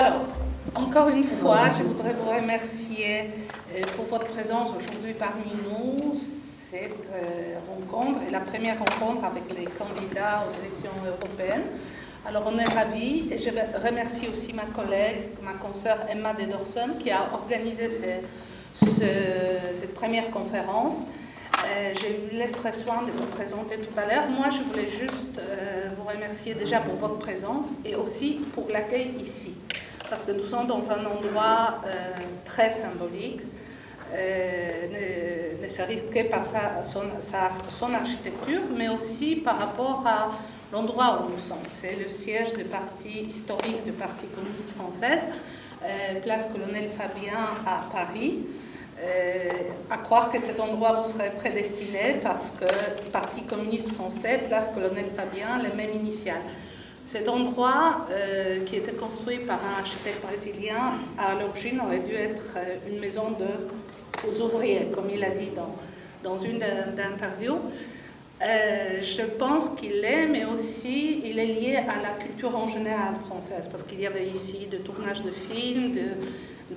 Alors, encore une fois, je voudrais vous remercier pour votre présence aujourd'hui parmi nous. Cette rencontre est la première rencontre avec les candidats aux élections européennes. Alors, on est ravis et je remercie aussi ma collègue, ma consoeur Emma Dedorson, qui a organisé cette première conférence. Je lui laisserai soin de vous présenter tout à l'heure. Moi, je voulais juste vous remercier déjà pour votre présence et aussi pour l'accueil ici. Parce que nous sommes dans un endroit très symbolique, ne serait-ce que par son architecture, mais aussi par rapport à l'endroit où nous sommes. C'est le siège du parti historique du Parti communiste français, place Colonel Fabien à Paris. À croire que cet endroit vous serait prédestiné parce que le Parti communiste français, place Colonel Fabien, les mêmes initiales. Cet endroit, qui était construit par un architecte brésilien, à l'origine aurait dû être une maison aux ouvriers, comme il a dit dans une interview. Je pense qu'il l'est, mais aussi il est lié à la culture en général française, parce qu'il y avait ici de tournages de films,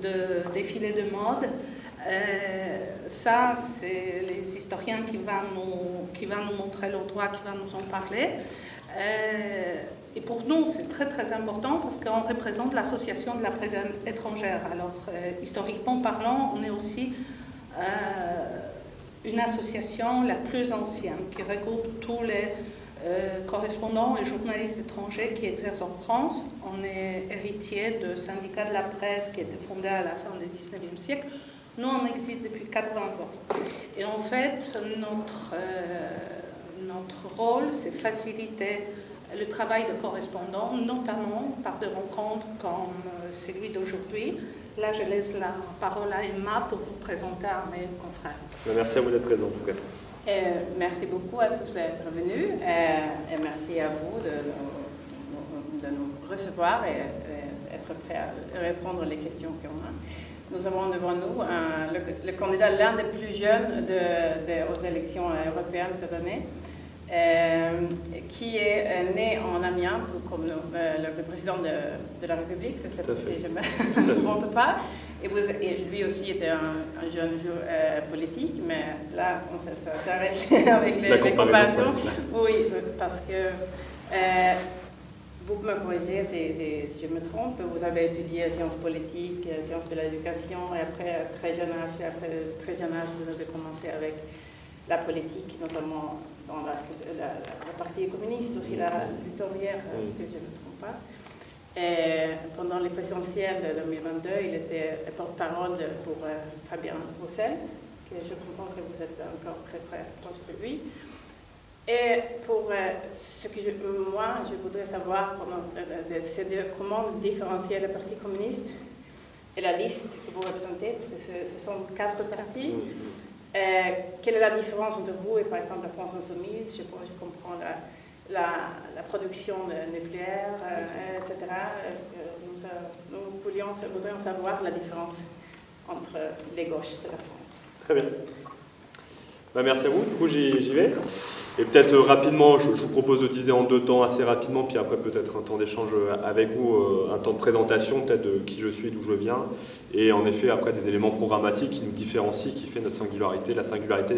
de défilés de mode. Ça, c'est les historiens qui vont nous montrer l'endroit, qui vont nous en parler. Et pour nous, c'est très très important parce qu'on représente l'association de la presse étrangère. Alors, historiquement parlant, on est aussi une association la plus ancienne qui regroupe tous les correspondants et journalistes étrangers qui exercent en France. On est héritier de syndicats de la presse qui étaient fondés à la fin du 19e siècle. Nous, on existe depuis 80 ans. Et en fait, notre rôle, c'est faciliter le travail de correspondants, notamment par des rencontres comme celui d'aujourd'hui. Là, je laisse la parole à Emma pour vous présenter à mes confrères. Merci à vous d'être présent, en tout cas. Merci beaucoup à tous d'être venus et merci à vous de nous recevoir et être prêts à répondre aux questions qu'on a. Nous avons devant nous le candidat, l'un des plus jeunes aux élections européennes cette année, qui est né en Amiens, tout comme le président de la République, si je ne me trompe pas. Et lui aussi était un jeune politique, mais là, on s'arrête avec les comparaisons. Oui, parce que... vous me corrigez si je me trompe, vous avez étudié sciences politiques, sciences de l'éducation, et après très jeune âge, vous avez commencé avec la politique, notamment dans le Parti communiste, aussi la lutte ouvrière, si je ne me trompe pas. Et pendant les présidentielles de 2022, il était porte-parole pour Fabien Roussel, que je comprends que vous êtes encore très proche de lui. Et pour ce que moi, je voudrais savoir comment différencier le Parti communiste et la liste que vous représentez, parce que ce sont 4 partis. Quelle est la différence entre vous et par exemple la France Insoumise? Je comprends la production nucléaire, etc. Nous voudrions savoir la différence entre les gauches de la France. Très bien. Merci à vous. Du coup, j'y vais. Et peut-être rapidement, je vous propose de diviser en 2 temps assez rapidement, puis après peut-être un temps d'échange avec vous, un temps de présentation, peut-être de qui je suis, d'où je viens, et en effet après des éléments programmatiques qui nous différencient, qui fait notre singularité, la singularité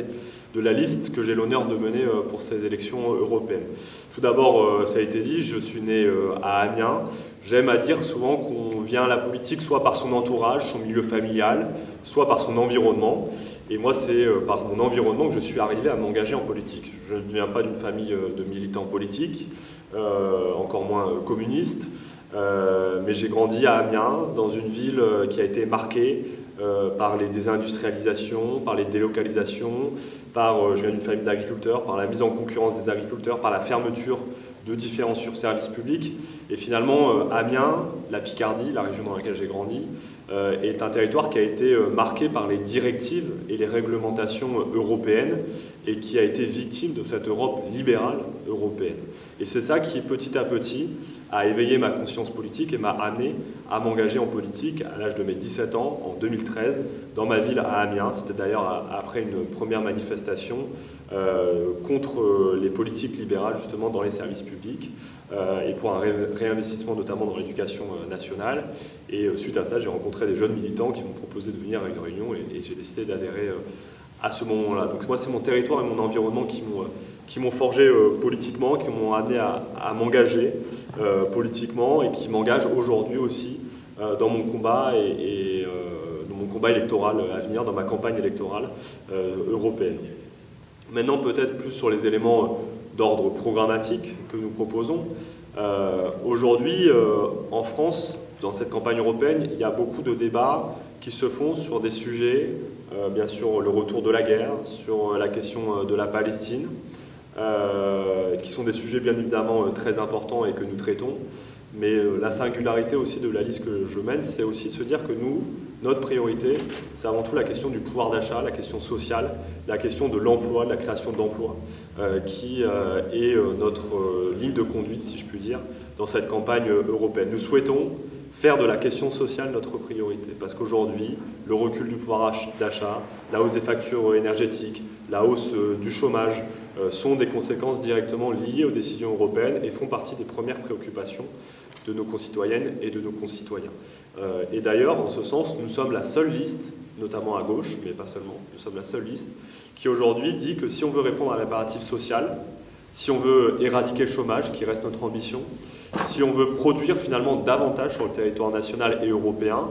de la liste que j'ai l'honneur de mener pour ces élections européennes. Tout d'abord, ça a été dit, je suis né à Amiens. J'aime à dire souvent qu'on vient à la politique soit par son entourage, son milieu familial, soit par son environnement. Et moi, c'est par mon environnement que je suis arrivé à m'engager en politique. Je ne viens pas d'une famille de militants politiques, encore moins communistes, mais j'ai grandi à Amiens, dans une ville qui a été marquée par les désindustrialisations, par les délocalisations, je viens d'une famille d'agriculteurs, par la mise en concurrence des agriculteurs, par la fermeture de différents services publics. Et finalement, Amiens, la Picardie, la région dans laquelle j'ai grandi, est un territoire qui a été marqué par les directives et les réglementations européennes et qui a été victime de cette Europe libérale européenne. Et c'est ça qui, petit à petit, a éveillé ma conscience politique et m'a amené à m'engager en politique à l'âge de mes 17 ans, en 2013, dans ma ville à Amiens. C'était d'ailleurs après une première manifestation manifestations contre les politiques libérales justement dans les services publics et pour un réinvestissement notamment dans l'éducation nationale. Et suite à ça, j'ai rencontré des jeunes militants qui m'ont proposé de venir à une réunion et j'ai décidé d'adhérer à ce moment-là. Donc moi, c'est mon territoire et mon environnement qui m'ont forgé politiquement, qui m'ont amené à m'engager politiquement et qui m'engagent aujourd'hui aussi dans mon combat dans mon combat électoral à venir, dans ma campagne électorale européenne. Maintenant, peut-être plus sur les éléments d'ordre programmatique que nous proposons. Aujourd'hui, en France, dans cette campagne européenne, il y a beaucoup de débats qui se font sur des sujets, bien sûr le retour de la guerre, sur la question de la Palestine, qui sont des sujets bien évidemment très importants et que nous traitons. Mais la singularité aussi de la liste que je mène, c'est aussi de se dire que nous, notre priorité, c'est avant tout la question du pouvoir d'achat, la question sociale, la question de l'emploi, de la création d'emplois, qui est notre ligne de conduite, si je puis dire, dans cette campagne européenne. Nous souhaitons faire de la question sociale notre priorité, parce qu'aujourd'hui, le recul du pouvoir d'achat, la hausse des factures énergétiques, la hausse du chômage sont des conséquences directement liées aux décisions européennes et font partie des premières préoccupations de nos concitoyennes et de nos concitoyens. Et d'ailleurs, en ce sens, nous sommes la seule liste, notamment à gauche, mais pas seulement, nous sommes la seule liste, qui aujourd'hui dit que si on veut répondre à l'impératif social, si on veut éradiquer le chômage, qui reste notre ambition, si on veut produire finalement davantage sur le territoire national et européen,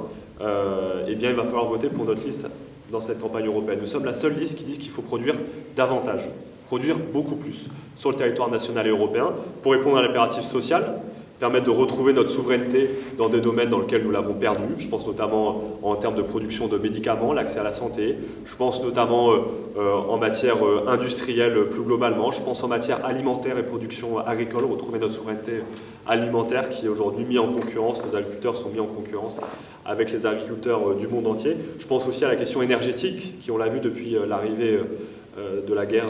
eh bien il va falloir voter pour notre liste dans cette campagne européenne. Nous sommes la seule liste qui dit qu'il faut produire davantage, produire beaucoup plus sur le territoire national et européen pour répondre à l'impératif social, permettre de retrouver notre souveraineté dans des domaines dans lesquels nous l'avons perdu. Je pense notamment en termes de production de médicaments, l'accès à la santé. Je pense notamment en matière industrielle plus globalement. Je pense en matière alimentaire et production agricole, retrouver notre souveraineté alimentaire qui est aujourd'hui mise en concurrence. Nos agriculteurs sont mis en concurrence avec les agriculteurs du monde entier. Je pense aussi à la question énergétique, qui on l'a vu depuis l'arrivée de la guerre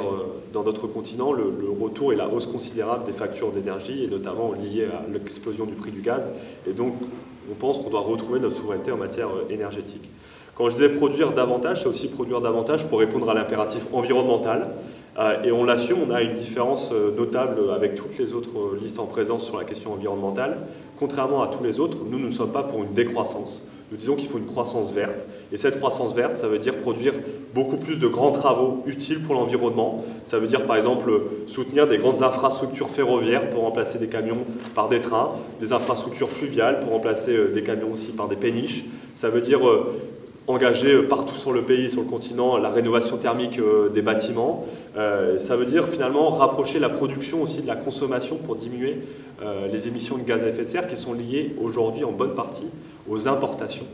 dans notre continent, le retour et la hausse considérable des factures d'énergie, et notamment liée à l'explosion du prix du gaz. Et donc, on pense qu'on doit retrouver notre souveraineté en matière énergétique. Quand je disais produire davantage, c'est aussi produire davantage pour répondre à l'impératif environnemental. Et on l'assume, on a une différence notable avec toutes les autres listes en présence sur la question environnementale. Contrairement à tous les autres, nous ne sommes pas pour une décroissance. Nous disons qu'il faut une croissance verte. Et cette croissance verte, ça veut dire produire beaucoup plus de grands travaux utiles pour l'environnement. Ça veut dire par exemple soutenir des grandes infrastructures ferroviaires pour remplacer des camions par des trains, des infrastructures fluviales pour remplacer des camions aussi par des péniches. Ça veut dire engager partout sur le pays, sur le continent, la rénovation thermique des bâtiments. Ça veut dire finalement rapprocher la production aussi de la consommation pour diminuer les émissions de gaz à effet de serre qui sont liées aujourd'hui en bonne partie aux importations.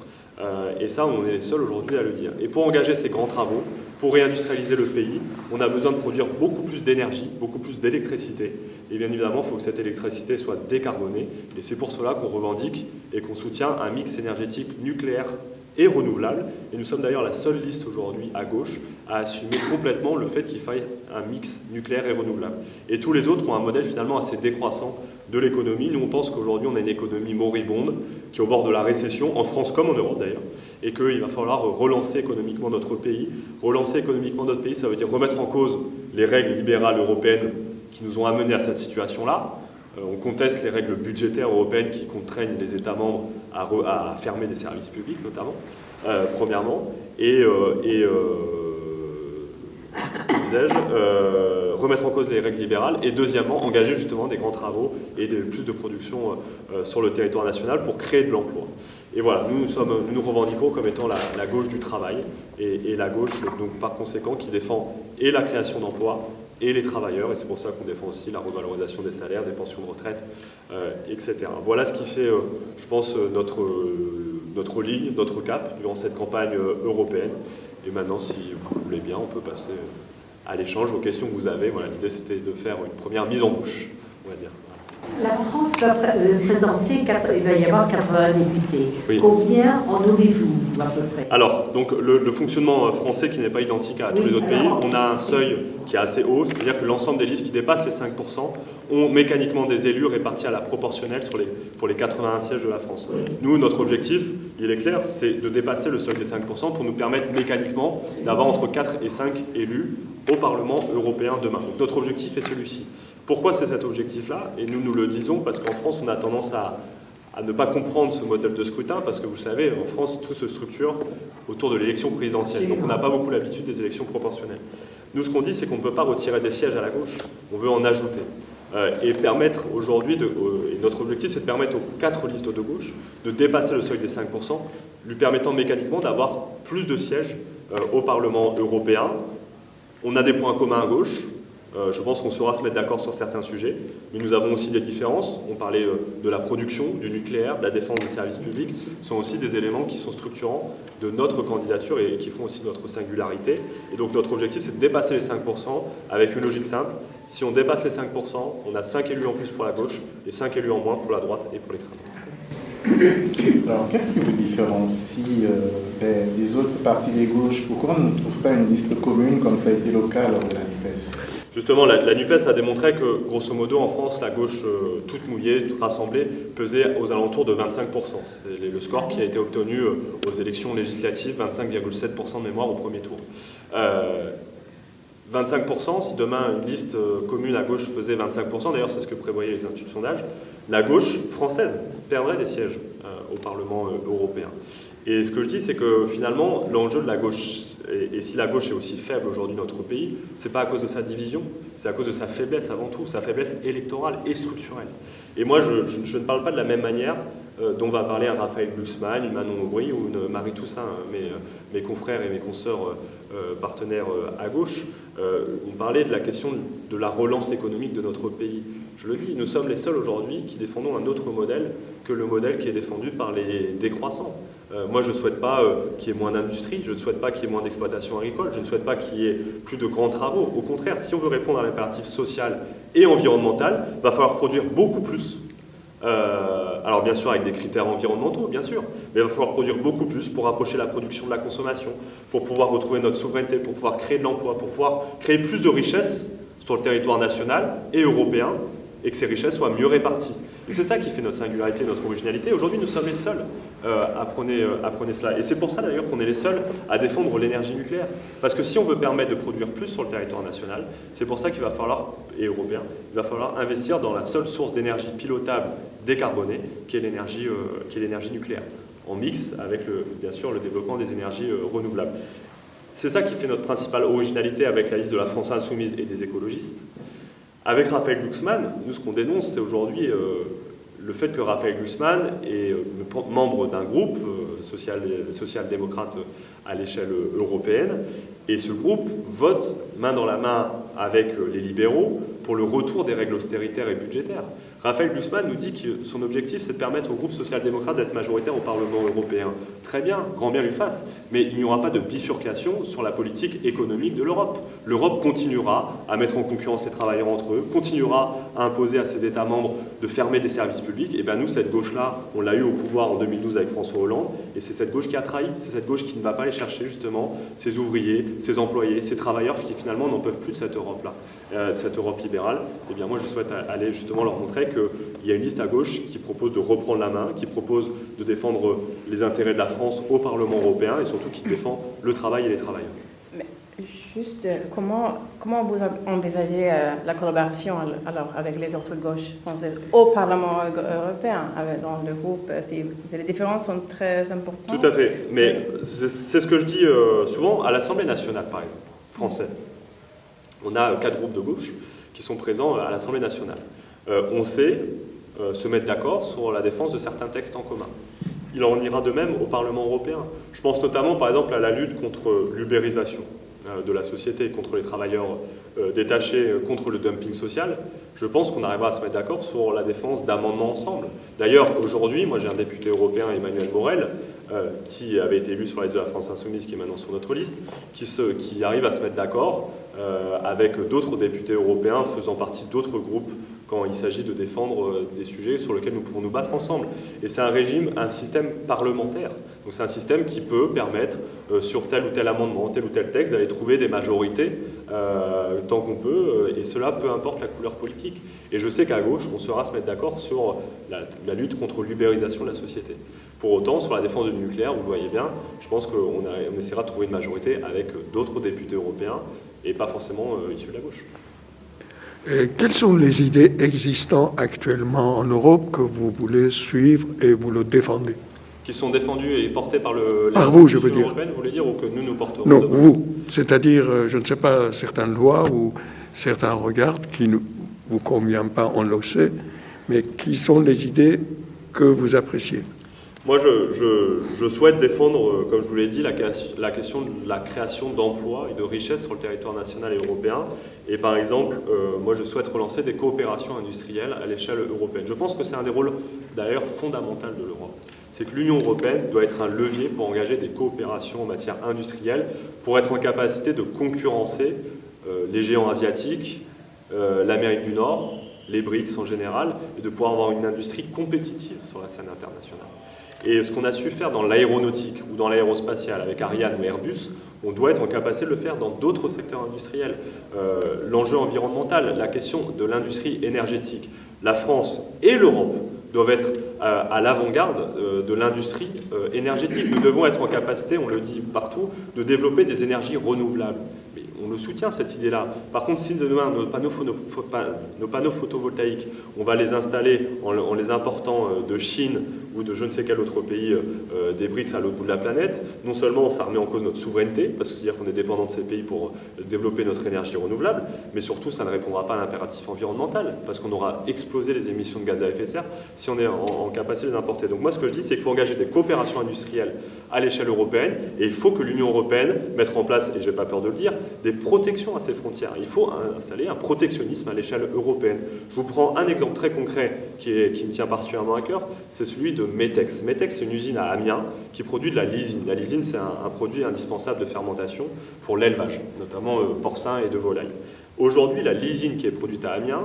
Et ça, on est les seuls aujourd'hui à le dire. Et pour engager ces grands travaux, pour réindustrialiser le pays, on a besoin de produire beaucoup plus d'énergie, beaucoup plus d'électricité. Et bien évidemment, il faut que cette électricité soit décarbonée. Et c'est pour cela qu'on revendique et qu'on soutient un mix énergétique nucléaire et renouvelable. Et nous sommes d'ailleurs la seule liste aujourd'hui à gauche à assumer complètement le fait qu'il faille un mix nucléaire et renouvelable. Et tous les autres ont un modèle finalement assez décroissant de l'économie. Nous, on pense qu'aujourd'hui, on a une économie moribonde qui est au bord de la récession, en France comme en Europe d'ailleurs, et qu'il va falloir relancer économiquement notre pays. Relancer économiquement notre pays, ça veut dire remettre en cause les règles libérales européennes qui nous ont amenés à cette situation-là. On conteste les règles budgétaires européennes qui contraignent les États membres à fermer des services publics, notamment, premièrement, et remettre en cause les règles libérales, et deuxièmement, engager justement des grands travaux et plus de production sur le territoire national pour créer de l'emploi. Et voilà, nous nous revendiquons comme étant la gauche du travail, et la gauche, donc par conséquent, qui défend et la création d'emplois, et les travailleurs, et c'est pour ça qu'on défend aussi la revalorisation des salaires, des pensions de retraite, etc. Voilà ce qui fait, je pense, notre ligne, notre cap durant cette campagne européenne. Et maintenant, si vous voulez bien, on peut passer à l'échange, aux questions que vous avez. Voilà, l'idée, c'était de faire une première mise en bouche, on va dire. La France va présenter, il va y avoir 80 députés. Oui. Combien en aurez-vous? à peu près? Alors, donc le fonctionnement français qui n'est pas identique à tous les autres pays, on a un seuil qui est assez haut, c'est-à-dire que l'ensemble des listes qui dépassent les 5% ont mécaniquement des élus répartis à la proportionnelle pour les 81 sièges de la France. Nous, notre objectif, il est clair, c'est de dépasser le seuil des 5% pour nous permettre mécaniquement d'avoir entre 4 et 5 élus au Parlement européen demain. Donc notre objectif est celui-ci. Pourquoi c'est cet objectif-là? Et nous le disons parce qu'en France, on a tendance à ne pas comprendre ce modèle de scrutin, parce que vous savez, en France, tout se structure autour de l'élection présidentielle. Donc on n'a pas beaucoup l'habitude des élections proportionnelles. Nous, ce qu'on dit, c'est qu'on ne peut pas retirer des sièges à la gauche, on veut en ajouter. Et permettre aujourd'hui, et notre objectif, c'est de permettre aux 4 listes de gauche de dépasser le seuil des 5%, lui permettant mécaniquement d'avoir plus de sièges au Parlement européen. On a des points communs à gauche. Je pense qu'on saura se mettre d'accord sur certains sujets, mais nous avons aussi des différences. On parlait de la production, du nucléaire, de la défense des services publics. Ce sont aussi des éléments qui sont structurants de notre candidature et qui font aussi notre singularité. Et donc notre objectif, c'est de dépasser les 5% avec une logique simple. Si on dépasse les 5%, on a 5 élus en plus pour la gauche et 5 élus en moins pour la droite et pour l'extrême droite. Alors, qu'est-ce qui vous différencie des autres partis des gauches? Pourquoi on ne trouve pas une liste commune comme ça a été le cas lors de la NUPES? Justement, la NUPES a démontré que, grosso modo, en France, la gauche toute mouillée, toute rassemblée, pesait aux alentours de 25%. C'est le score qui a été obtenu aux élections législatives, 25,7% de mémoire au premier tour. 25%, si demain une liste commune à gauche faisait 25%, d'ailleurs c'est ce que prévoyaient les instituts de sondage, la gauche française perdrait des sièges au Parlement européen. Et ce que je dis, c'est que finalement, l'enjeu de la gauche, et si la gauche est aussi faible aujourd'hui dans notre pays, c'est pas à cause de sa division, c'est à cause de sa faiblesse avant tout, sa faiblesse électorale et structurelle. Et moi, je ne parle pas de la même manière dont va parler un Raphaël Glucksmann, une Manon Aubry ou une Marie Toussaint, mes confrères et mes consoeurs partenaires à gauche. On parlait de la question de la relance économique de notre pays. Je le dis, nous sommes les seuls aujourd'hui qui défendons un autre modèle que le modèle qui est défendu par les décroissants. Moi, je ne souhaite pas qu'il y ait moins d'industrie, je ne souhaite pas qu'il y ait moins d'exploitation agricole, je ne souhaite pas qu'il y ait plus de grands travaux. Au contraire, si on veut répondre à l'impératif social et environnemental, il va falloir produire beaucoup plus. Alors bien sûr avec des critères environnementaux, bien sûr, mais il va falloir produire beaucoup plus pour rapprocher la production de la consommation, pour pouvoir retrouver notre souveraineté, pour pouvoir créer de l'emploi, pour pouvoir créer plus de richesses sur le territoire national et européen, et que ces richesses soient mieux réparties. Et c'est ça qui fait notre singularité, notre originalité. Aujourd'hui, nous sommes les seuls à prôner cela. Et c'est pour ça d'ailleurs qu'on est les seuls à défendre l'énergie nucléaire. Parce que si on veut permettre de produire plus sur le territoire national, c'est pour ça qu'il va falloir, et européen, il va falloir investir dans la seule source d'énergie pilotable, décarbonée, qui est l'énergie nucléaire, en mix avec, bien sûr, le développement des énergies renouvelables. C'est ça qui fait notre principale originalité avec la liste de la France Insoumise et des écologistes. Avec Raphaël Glucksmann, nous, ce qu'on dénonce, c'est aujourd'hui le fait que Raphaël Glucksmann est membre d'un groupe social-démocrate à l'échelle européenne, et ce groupe vote main dans la main avec les libéraux pour le retour des règles austéritaires et budgétaires. Raphaël Glucksmann nous dit que son objectif, c'est de permettre au groupe social-démocrate d'être majoritaire au Parlement européen. Très bien, grand bien lui fasse, mais il n'y aura pas de bifurcation sur la politique économique de l'Europe. L'Europe continuera à mettre en concurrence les travailleurs entre eux, continuera à imposer à ses États membres de fermer des services publics. Et bien nous, cette gauche-là, on l'a eu au pouvoir en 2012 avec François Hollande, et c'est cette gauche qui a trahi, c'est cette gauche qui ne va pas aller chercher justement ses ouvriers, ses employés, ses travailleurs qui finalement n'en peuvent plus de cette Europe-là, de cette Europe libérale. Et bien moi, je souhaite aller justement leur montrer qu'il y a une liste à gauche qui propose de reprendre la main, qui propose de défendre les intérêts de la France au Parlement européen et surtout qui défend le travail et les travailleurs. Mais juste, comment vous envisagez la collaboration alors avec les autres gauches françaises au Parlement européen, dans le groupe? Les différences sont très importantes. Tout à fait, mais c'est ce que je dis souvent à l'Assemblée nationale, par exemple, française. On a 4 groupes de gauche qui sont présents à l'Assemblée nationale. On sait se mettre d'accord sur la défense de certains textes en commun. Il en ira de même au Parlement européen. Je pense notamment, par exemple, à la lutte contre l'ubérisation de la société, contre les travailleurs détachés, contre le dumping social. Je pense qu'on arrivera à se mettre d'accord sur la défense d'amendements ensemble. D'ailleurs, aujourd'hui, moi j'ai un député européen, Emmanuel Morel, qui avait été élu sur la liste de la France Insoumise, qui est maintenant sur notre liste, qui arrive à se mettre d'accord avec d'autres députés européens faisant partie d'autres groupes quand il s'agit de défendre des sujets sur lesquels nous pouvons nous battre ensemble. Et c'est un système parlementaire. Donc c'est un système qui peut permettre, sur tel ou tel amendement, tel ou tel texte, d'aller trouver des majorités tant qu'on peut, et cela peu importe la couleur politique. Et je sais qu'à gauche, on saura se mettre d'accord sur la lutte contre l'ubérisation de la société. Pour autant, sur la défense du nucléaire, vous le voyez bien, je pense qu'on essaiera de trouver une majorité avec d'autres députés européens, et pas forcément issus de la gauche. Quelles sont les idées existantes actuellement en Europe que vous voulez suivre et vous le défendez? Qui sont défendues et portées par vous, je veux dire. Européenne, vous voulez dire, ou que nous porterons? Non, vous. C'est-à-dire, je ne sais pas, certaines lois ou certains regards qui ne vous conviennent pas, on le sait, mais qui sont les idées que vous appréciez? Moi, je souhaite défendre, comme je vous l'ai dit, la question de la création d'emplois et de richesses sur le territoire national et européen. Et par exemple, moi, je souhaite relancer des coopérations industrielles à l'échelle européenne. Je pense que c'est un des rôles, d'ailleurs, fondamental de l'Europe. C'est que l'Union européenne doit être un levier pour engager des coopérations en matière industrielle, pour être en capacité de concurrencer les géants asiatiques, l'Amérique du Nord, les BRICS en général, et de pouvoir avoir une industrie compétitive sur la scène internationale. Et ce qu'on a su faire dans l'aéronautique ou dans l'aérospatiale avec Ariane ou Airbus, on doit être en capacité de le faire dans d'autres secteurs industriels. L'enjeu environnemental, la question de l'industrie énergétique. La France et l'Europe doivent être à l'avant-garde de l'industrie énergétique. Nous devons être en capacité, on le dit partout, de développer des énergies renouvelables. Mais on le soutient, cette idée-là. Par contre, si demain, nos panneaux photovoltaïques, on va les installer en les important de Chine ou de je ne sais quel autre pays des BRICS à l'autre bout de la planète, non seulement ça remet en cause notre souveraineté, parce que c'est-à-dire qu'on est dépendant de ces pays pour développer notre énergie renouvelable, mais surtout ça ne répondra pas à l'impératif environnemental, parce qu'on aura explosé les émissions de gaz à effet de serre si on est en capacité de les importer. Donc moi ce que je dis, c'est qu'il faut engager des coopérations industrielles à l'échelle européenne, et il faut que l'Union européenne mette en place, et je n'ai pas peur de le dire, des protections à ses frontières. Il faut installer un protectionnisme à l'échelle européenne. Je vous prends un exemple très concret qui me tient particulièrement à cœur, c'est celui de Metex. Metex, c'est une usine à Amiens qui produit de la lysine. La lysine, c'est un produit indispensable de fermentation pour l'élevage, notamment porcin et de volaille. Aujourd'hui, la lysine qui est produite à Amiens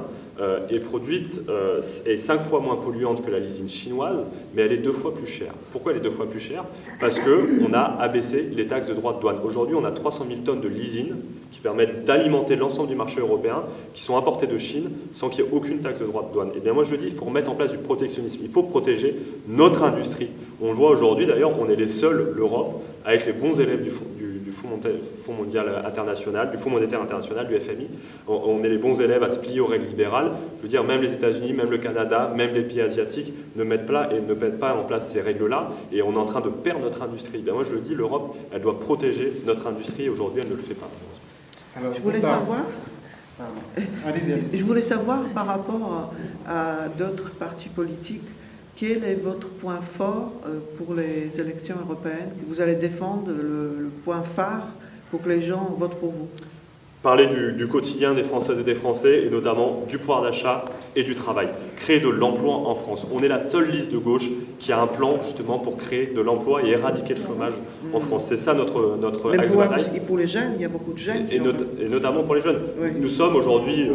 est 5 fois moins polluante que la lysine chinoise, mais elle est 2 fois plus chère. Pourquoi elle est 2 fois plus chère? Parce qu'on a abaissé les taxes de droits de douane. Aujourd'hui, on a 300 000 tonnes de lysine qui permettent d'alimenter l'ensemble du marché européen, qui sont importées de Chine sans qu'il y ait aucune taxe de droits de douane. Et bien moi je dis, il faut remettre en place du protectionnisme. Il faut protéger notre industrie. On le voit aujourd'hui d'ailleurs, on est les seuls, l'Europe, avec les bons élèves du Fonds mondial international, du Fonds monétaire international, du FMI. On est les bons élèves à se plier aux règles libérales. Je veux dire, même les États-Unis, même le Canada, même les pays asiatiques ne mettent pas en place ces règles-là, et on est en train de perdre notre industrie. Ben moi je le dis, l'Europe, elle doit protéger notre industrie, et aujourd'hui elle ne le fait pas. Alors, je voulais savoir. Allez-y. Je voulais savoir par rapport à d'autres partis politiques, quel est votre point fort pour les élections européennes, que vous allez défendre, le point phare pour que les gens votent pour vous? Parler du quotidien des Françaises et des Français, et notamment du pouvoir d'achat et du travail. Créer de l'emploi en France. On est la seule liste de gauche qui a un plan justement pour créer de l'emploi et éradiquer le chômage en France. C'est ça notre axe de bataille. Et pour les jeunes, il y a beaucoup de jeunes. Et notamment pour les jeunes. Oui. Nous sommes aujourd'hui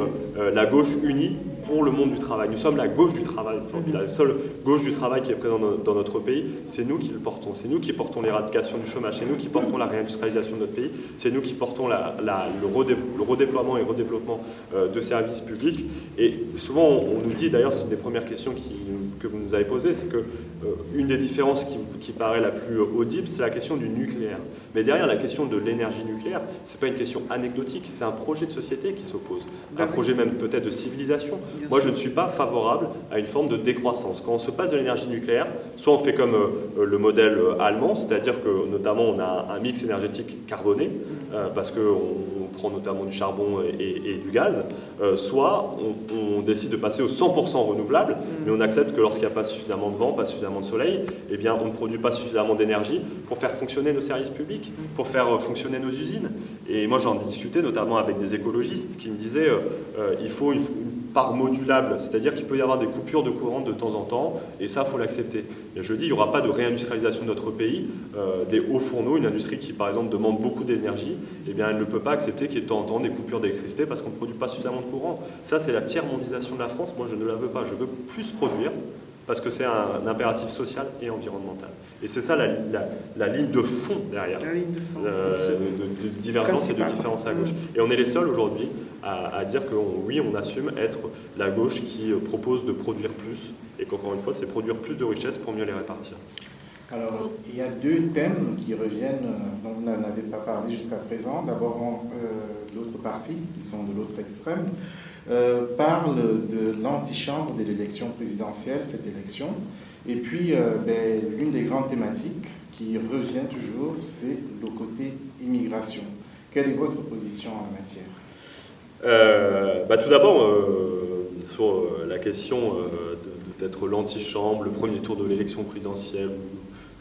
la gauche unie pour le monde du travail. Nous sommes la gauche du travail aujourd'hui. La seule gauche du travail qui est présente dans notre pays, c'est nous qui le portons. C'est nous qui portons l'éradication du chômage. C'est nous qui portons la réindustrialisation de notre pays. C'est nous qui portons le redéploiement et redéveloppement de services publics. Et souvent, on nous dit, d'ailleurs, c'est une des premières questions que vous nous avez posées, c'est que une des différences qui paraît la plus audible, c'est la question du nucléaire. Mais derrière la question de l'énergie nucléaire, c'est pas une question anecdotique, c'est un projet de société qui s'oppose. Un projet même peut-être de civilisation. Moi, je ne suis pas favorable à une forme de décroissance. Quand on se passe de l'énergie nucléaire, soit on fait comme le modèle allemand, c'est-à-dire que notamment on a un mix énergétique carboné, parce qu'on prend notamment du charbon et du gaz, soit on décide de passer au 100% renouvelable, mais on accepte que lorsqu'il n'y a pas suffisamment de vent, pas suffisamment de soleil, eh bien on ne produit pas suffisamment d'énergie pour faire fonctionner nos services publics, pour faire fonctionner nos usines. Et moi j'en discutais notamment avec des écologistes qui me disaient il faut part modulable, c'est-à-dire qu'il peut y avoir des coupures de courant de temps en temps, et ça, il faut l'accepter. Je dis, il n'y aura pas de réindustrialisation de notre pays, des hauts fourneaux, une industrie qui, par exemple, demande beaucoup d'énergie, eh bien, elle ne peut pas accepter qu'il y ait de temps en temps des coupures d'électricité parce qu'on ne produit pas suffisamment de courant. Ça, c'est la tiers-mondisation de la France. Moi, je ne la veux pas. Je veux plus produire, parce que c'est un impératif social et environnemental. Et c'est ça la ligne de fond derrière, La ligne de fond. de divergence et de différence à gauche. Et on est les seuls aujourd'hui à dire que oui, on assume être la gauche qui propose de produire plus, et qu'encore une fois, c'est produire plus de richesses pour mieux les répartir. Alors, il y a deux thèmes qui reviennent, dont vous n'en avez pas parlé jusqu'à présent. D'abord, l'autre partie, qui sont de l'autre extrême, parle de l'antichambre de l'élection présidentielle, cette élection. Et puis, l'une des grandes thématiques qui revient toujours, c'est le côté immigration. Quelle est votre position en la matière? Tout d'abord, sur la question d'être l'antichambre, le premier tour de l'élection présidentielle,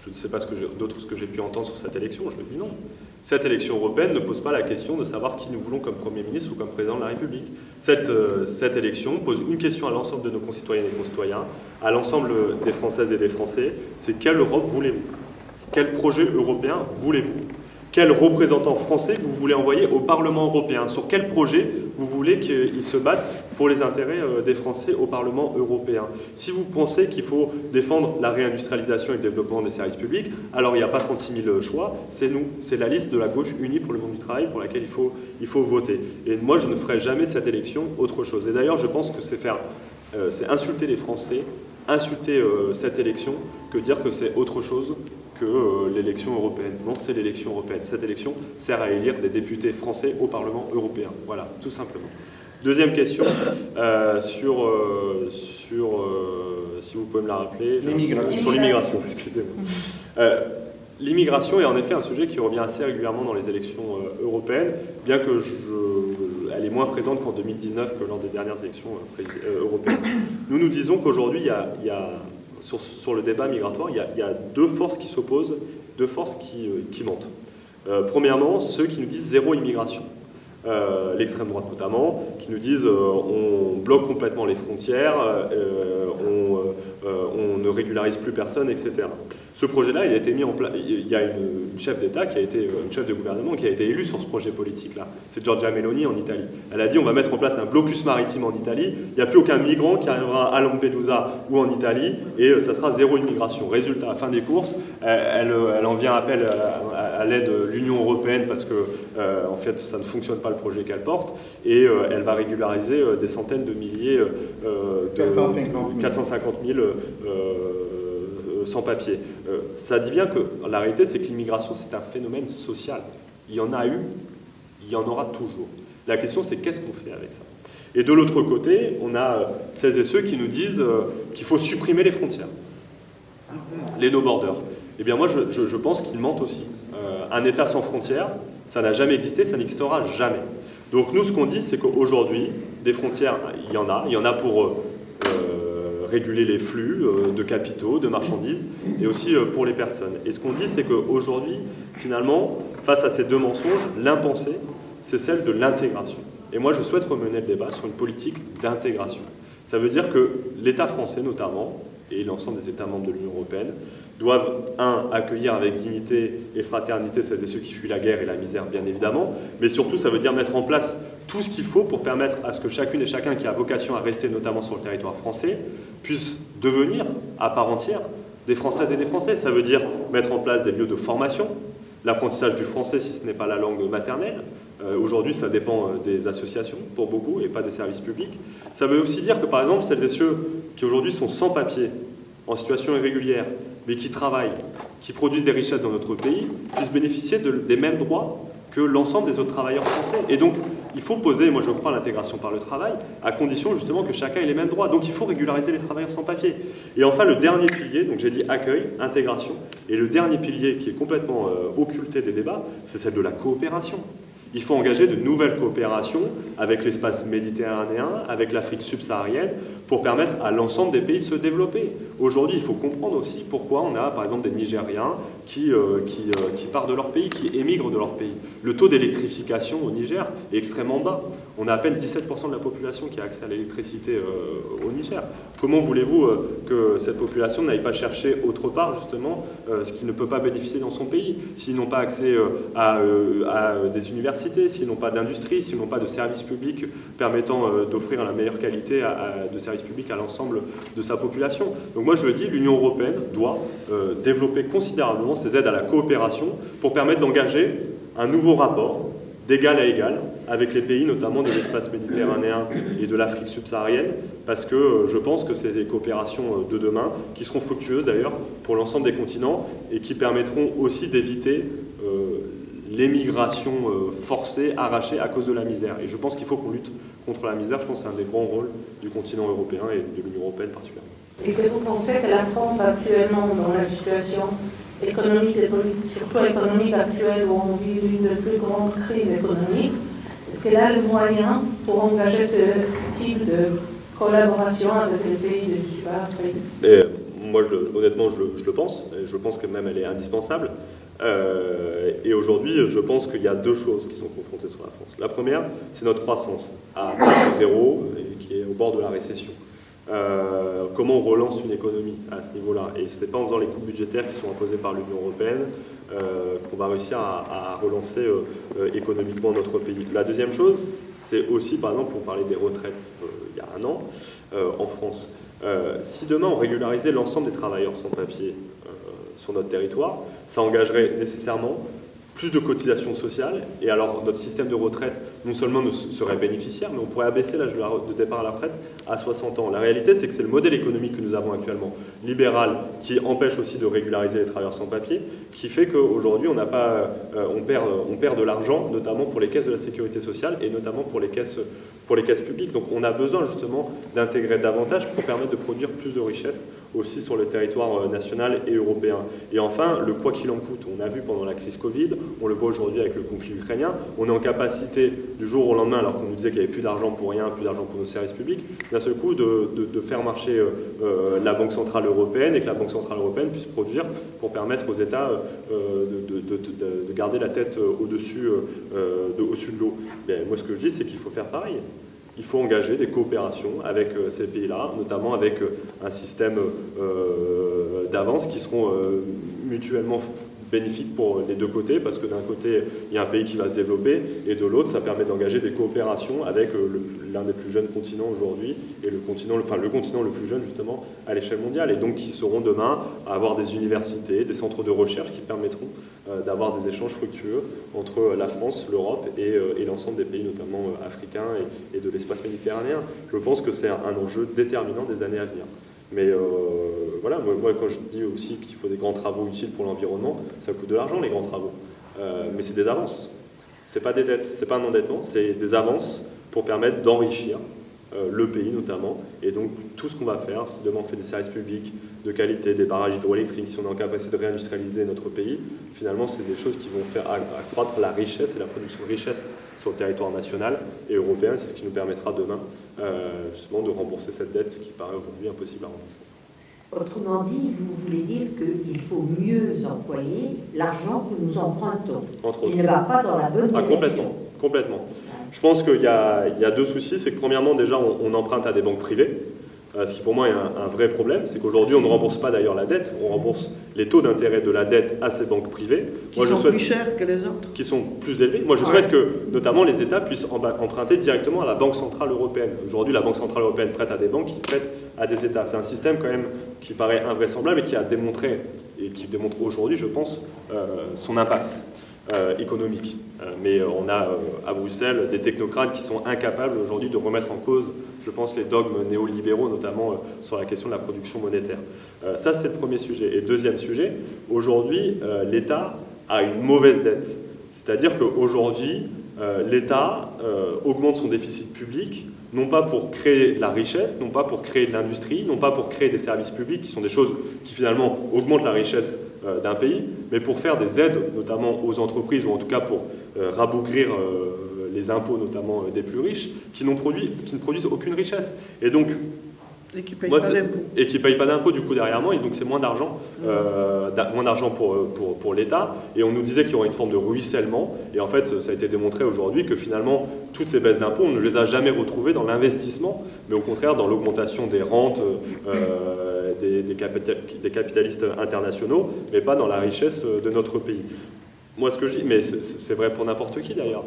je ne sais pas ce que j'ai pu entendre sur cette élection, je dis non. Cette élection européenne ne pose pas la question de savoir qui nous voulons comme Premier ministre ou comme Président de la République. Cette élection pose une question à l'ensemble de nos concitoyennes et concitoyens, à l'ensemble des Françaises et des Français, c'est quelle Europe voulez-vous? Quel projet européen voulez-vous? Quel représentant français vous voulez envoyer au Parlement européen? Sur quel projet vous voulez qu'il se batte pour les intérêts des Français au Parlement européen? Si vous pensez qu'il faut défendre la réindustrialisation et le développement des services publics, alors il n'y a pas 36 000 choix, c'est nous. C'est la liste de la gauche unie pour le monde du travail pour laquelle il faut voter. Et moi, je ne ferai jamais cette élection autre chose. Et d'ailleurs, je pense que c'est insulter les Français, insulter cette élection, que dire que c'est autre chose que l'élection européenne. Non, c'est l'élection européenne. Cette élection sert à élire des députés français au Parlement européen. Voilà, tout simplement. Deuxième question, si vous pouvez me la rappeler. L'immigration. Sur l'immigration, excusez-moi. L'immigration est en effet un sujet qui revient assez régulièrement dans les élections européennes, bien que elle est moins présente qu'en 2019 que lors des dernières élections européennes. Nous disons qu'aujourd'hui, il y a sur le débat migratoire, il y a deux forces qui s'opposent, deux forces qui montent. Premièrement, ceux qui nous disent zéro immigration. L'extrême droite notamment, qui nous disent on bloque complètement les frontières, on ne régularise plus personne, etc. Ce projet-là, il a été mis en place. Il y a une chef d'État une chef de gouvernement qui a été élue sur ce projet politique-là. C'est Giorgia Meloni en Italie. Elle a dit on va mettre en place un blocus maritime en Italie. Il n'y a plus aucun migrant qui arrivera à Lampedusa ou en Italie et ça sera zéro immigration. Résultat, à la fin des courses, elle en vient appel à l'aide de l'Union européenne parce que en fait ça ne fonctionne pas le projet qu'elle porte et elle va régulariser des centaines de milliers 450 000 sans papier. Ça dit bien que la réalité, c'est que l'immigration, c'est un phénomène social. Il y en a eu, il y en aura toujours. La question, c'est qu'est-ce qu'on fait avec ça? Et de l'autre côté, on a celles et ceux qui nous disent qu'il faut supprimer les frontières, les no-borders. Eh bien moi, je pense qu'ils mentent aussi. Un État sans frontières, ça n'a jamais existé, ça n'existera jamais. Donc nous, ce qu'on dit, c'est qu'aujourd'hui, des frontières, il y en a pour réguler les flux de capitaux, de marchandises, et aussi pour les personnes. Et ce qu'on dit, c'est qu'aujourd'hui, finalement, face à ces deux mensonges, l'impensé, c'est celle de l'intégration. Et moi, je souhaite remener le débat sur une politique d'intégration. Ça veut dire que l'État français, notamment, et l'ensemble des États membres de l'Union européenne, doivent, accueillir avec dignité et fraternité celles et ceux qui fuient la guerre et la misère, bien évidemment, mais surtout, ça veut dire mettre en place tout ce qu'il faut pour permettre à ce que chacune et chacun qui a vocation à rester, notamment sur le territoire français, puisse devenir, à part entière, des Françaises et des Français. Ça veut dire mettre en place des lieux de formation, l'apprentissage du français si ce n'est pas la langue maternelle. Aujourd'hui, ça dépend des associations, pour beaucoup, et pas des services publics. Ça veut aussi dire que, par exemple, celles et ceux qui aujourd'hui sont sans papier, en situation irrégulière, mais qui travaillent, qui produisent des richesses dans notre pays, puissent bénéficier des mêmes droits que l'ensemble des autres travailleurs français. Et donc, il faut poser, moi je crois, l'intégration par le travail, à condition justement que chacun ait les mêmes droits. Donc il faut régulariser les travailleurs sans papier. Et enfin, le dernier pilier, donc j'ai dit accueil, intégration, et le dernier pilier qui est complètement occulté des débats, c'est celle de la coopération. Il faut engager de nouvelles coopérations avec l'espace méditerranéen, avec l'Afrique subsaharienne, pour permettre à l'ensemble des pays de se développer. Aujourd'hui, il faut comprendre aussi pourquoi on a, par exemple, des Nigériens qui partent de leur pays, qui émigrent de leur pays. Le taux d'électrification au Niger est extrêmement bas. On a à peine 17% de la population qui a accès à l'électricité au Niger. Comment voulez-vous que cette population n'aille pas chercher autre part, justement, ce qui ne peut pas bénéficier dans son pays? S'ils n'ont pas accès à des universités, s'ils n'ont pas d'industrie, s'ils n'ont pas de services publics permettant d'offrir la meilleure qualité de services publics à l'ensemble de sa population. Donc moi je le dis, l'Union européenne doit développer considérablement ses aides à la coopération pour permettre d'engager un nouveau rapport d'égal à égal avec les pays notamment de l'espace méditerranéen et de l'Afrique subsaharienne, parce que je pense que c'est des coopérations de demain qui seront fructueuses d'ailleurs pour l'ensemble des continents et qui permettront aussi d'éviter l'émigration forcée, arrachée à cause de la misère. Et je pense qu'il faut qu'on lutte contre la misère. Je pense que c'est un des grands rôles du continent européen et de l'Union européenne particulièrement. Est-ce que vous pensez que la France actuellement, dans la situation économique et politique, surtout économique actuelle, où on vit l'une des plus grandes crises économiques, est-ce qu'elle a les moyens pour engager ce type de collaboration avec les pays du Sud-Afrique? Moi, honnêtement, je le pense. Je pense que même elle est indispensable. Et aujourd'hui, je pense qu'il y a deux choses qui sont confrontées sur la France. La première, c'est notre croissance à zéro, et qui est au bord de la récession. Comment on relance une économie à ce niveau-là? Et ce n'est pas en faisant les coupes budgétaires qui sont imposées par l'Union européenne qu'on va réussir à relancer économiquement notre pays. La deuxième chose, c'est aussi, par exemple, pour parler des retraites il y a un an, en France. Si demain on régularisait l'ensemble des travailleurs sans papier sur notre territoire, ça engagerait nécessairement plus de cotisations sociales, et alors notre système de retraite non seulement ne serait bénéficiaire, mais on pourrait abaisser l'âge de départ à la retraite à 60 ans. La réalité, c'est que c'est le modèle économique que nous avons actuellement, libéral, qui empêche aussi de régulariser les travailleurs sans papier, qui fait qu'aujourd'hui on perd de l'argent, notamment pour les caisses de la sécurité sociale et notamment pour les caisses publiques. Donc on a besoin justement d'intégrer davantage pour permettre de produire plus de richesses aussi sur le territoire national et européen. Et enfin, le quoi qu'il en coûte. On a vu pendant la crise Covid, on le voit aujourd'hui avec le conflit ukrainien, on est en capacité du jour au lendemain, alors qu'on nous disait qu'il n'y avait plus d'argent pour rien, plus d'argent pour nos services publics, d'un seul coup de faire marcher la Banque Centrale Européenne et que la Banque Centrale Européenne puisse produire pour permettre aux États de garder la tête au-dessus de l'eau. Moi ce que je dis, c'est qu'il faut faire pareil. Il faut engager des coopérations avec ces pays-là, notamment avec un système d'avance qui seront mutuellement bénéfiques pour les deux côtés, parce que d'un côté, il y a un pays qui va se développer, et de l'autre, ça permet d'engager des coopérations avec l'un des plus jeunes continents aujourd'hui, et le continent le plus jeune, justement, à l'échelle mondiale, et donc qui seront demain à avoir des universités, des centres de recherche qui permettront d'avoir des échanges fructueux entre la France, l'Europe et l'ensemble des pays, notamment africains et de l'espace méditerranéen. Je pense que c'est un enjeu déterminant des années à venir. Mais voilà, moi quand je dis aussi qu'il faut des grands travaux utiles pour l'environnement, ça coûte de l'argent les grands travaux. Mais c'est des avances. C'est pas des dettes, c'est pas un endettement, c'est des avances pour permettre d'enrichir le pays notamment. Et donc tout ce qu'on va faire, si demain on fait des services publics de qualité, des barrages hydroélectriques, si on est en capacité de réindustrialiser notre pays, finalement c'est des choses qui vont faire accroître la richesse et la production de richesse sur le territoire national et européen. C'est ce qui nous permettra demain justement de rembourser cette dette, ce qui paraît aujourd'hui impossible à rembourser. Autrement dit, vous voulez dire qu'il faut mieux employer l'argent que nous empruntons. Il ne va pas dans la bonne direction. Complètement. Je pense qu'il y a deux soucis. C'est que premièrement, déjà, on emprunte à des banques privées. Ce qui pour moi est un vrai problème, c'est qu'aujourd'hui on ne rembourse pas d'ailleurs la dette, on rembourse les taux d'intérêt de la dette à ces banques privées. Qui sont plus chers que les autres. Qui sont plus élevés. Moi je souhaite que notamment les États puissent emprunter directement à la Banque Centrale Européenne. Aujourd'hui la Banque Centrale Européenne prête à des banques qui prêtent à des États. C'est un système quand même qui paraît invraisemblable et qui a démontré, et qui démontre aujourd'hui je pense, son impasse économique. Mais on a à Bruxelles des technocrates qui sont incapables aujourd'hui de remettre en cause, je pense, les dogmes néolibéraux, notamment sur la question de la production monétaire. Ça, c'est le premier sujet. Et deuxième sujet, aujourd'hui, l'État a une mauvaise dette. C'est-à-dire qu'aujourd'hui, l'État augmente son déficit public, non pas pour créer de la richesse, non pas pour créer de l'industrie, non pas pour créer des services publics, qui sont des choses qui finalement augmentent la richesse d'un pays, mais pour faire des aides, notamment aux entreprises, ou en tout cas pour rabougrir les impôts, notamment des plus riches, qui ne produisent aucune richesse. Et donc, Et qui ne payent pas d'impôts. Et qui ne payent pas d'impôts du coup derrière moi, et donc c'est moins d'argent pour l'État. Et on nous disait qu'il y aurait une forme de ruissellement, et en fait ça a été démontré aujourd'hui que finalement toutes ces baisses d'impôts, on ne les a jamais retrouvées dans l'investissement, mais au contraire dans l'augmentation des rentes des capitalistes internationaux, mais pas dans la richesse de notre pays. Moi ce que je dis, mais c'est vrai pour n'importe qui d'ailleurs,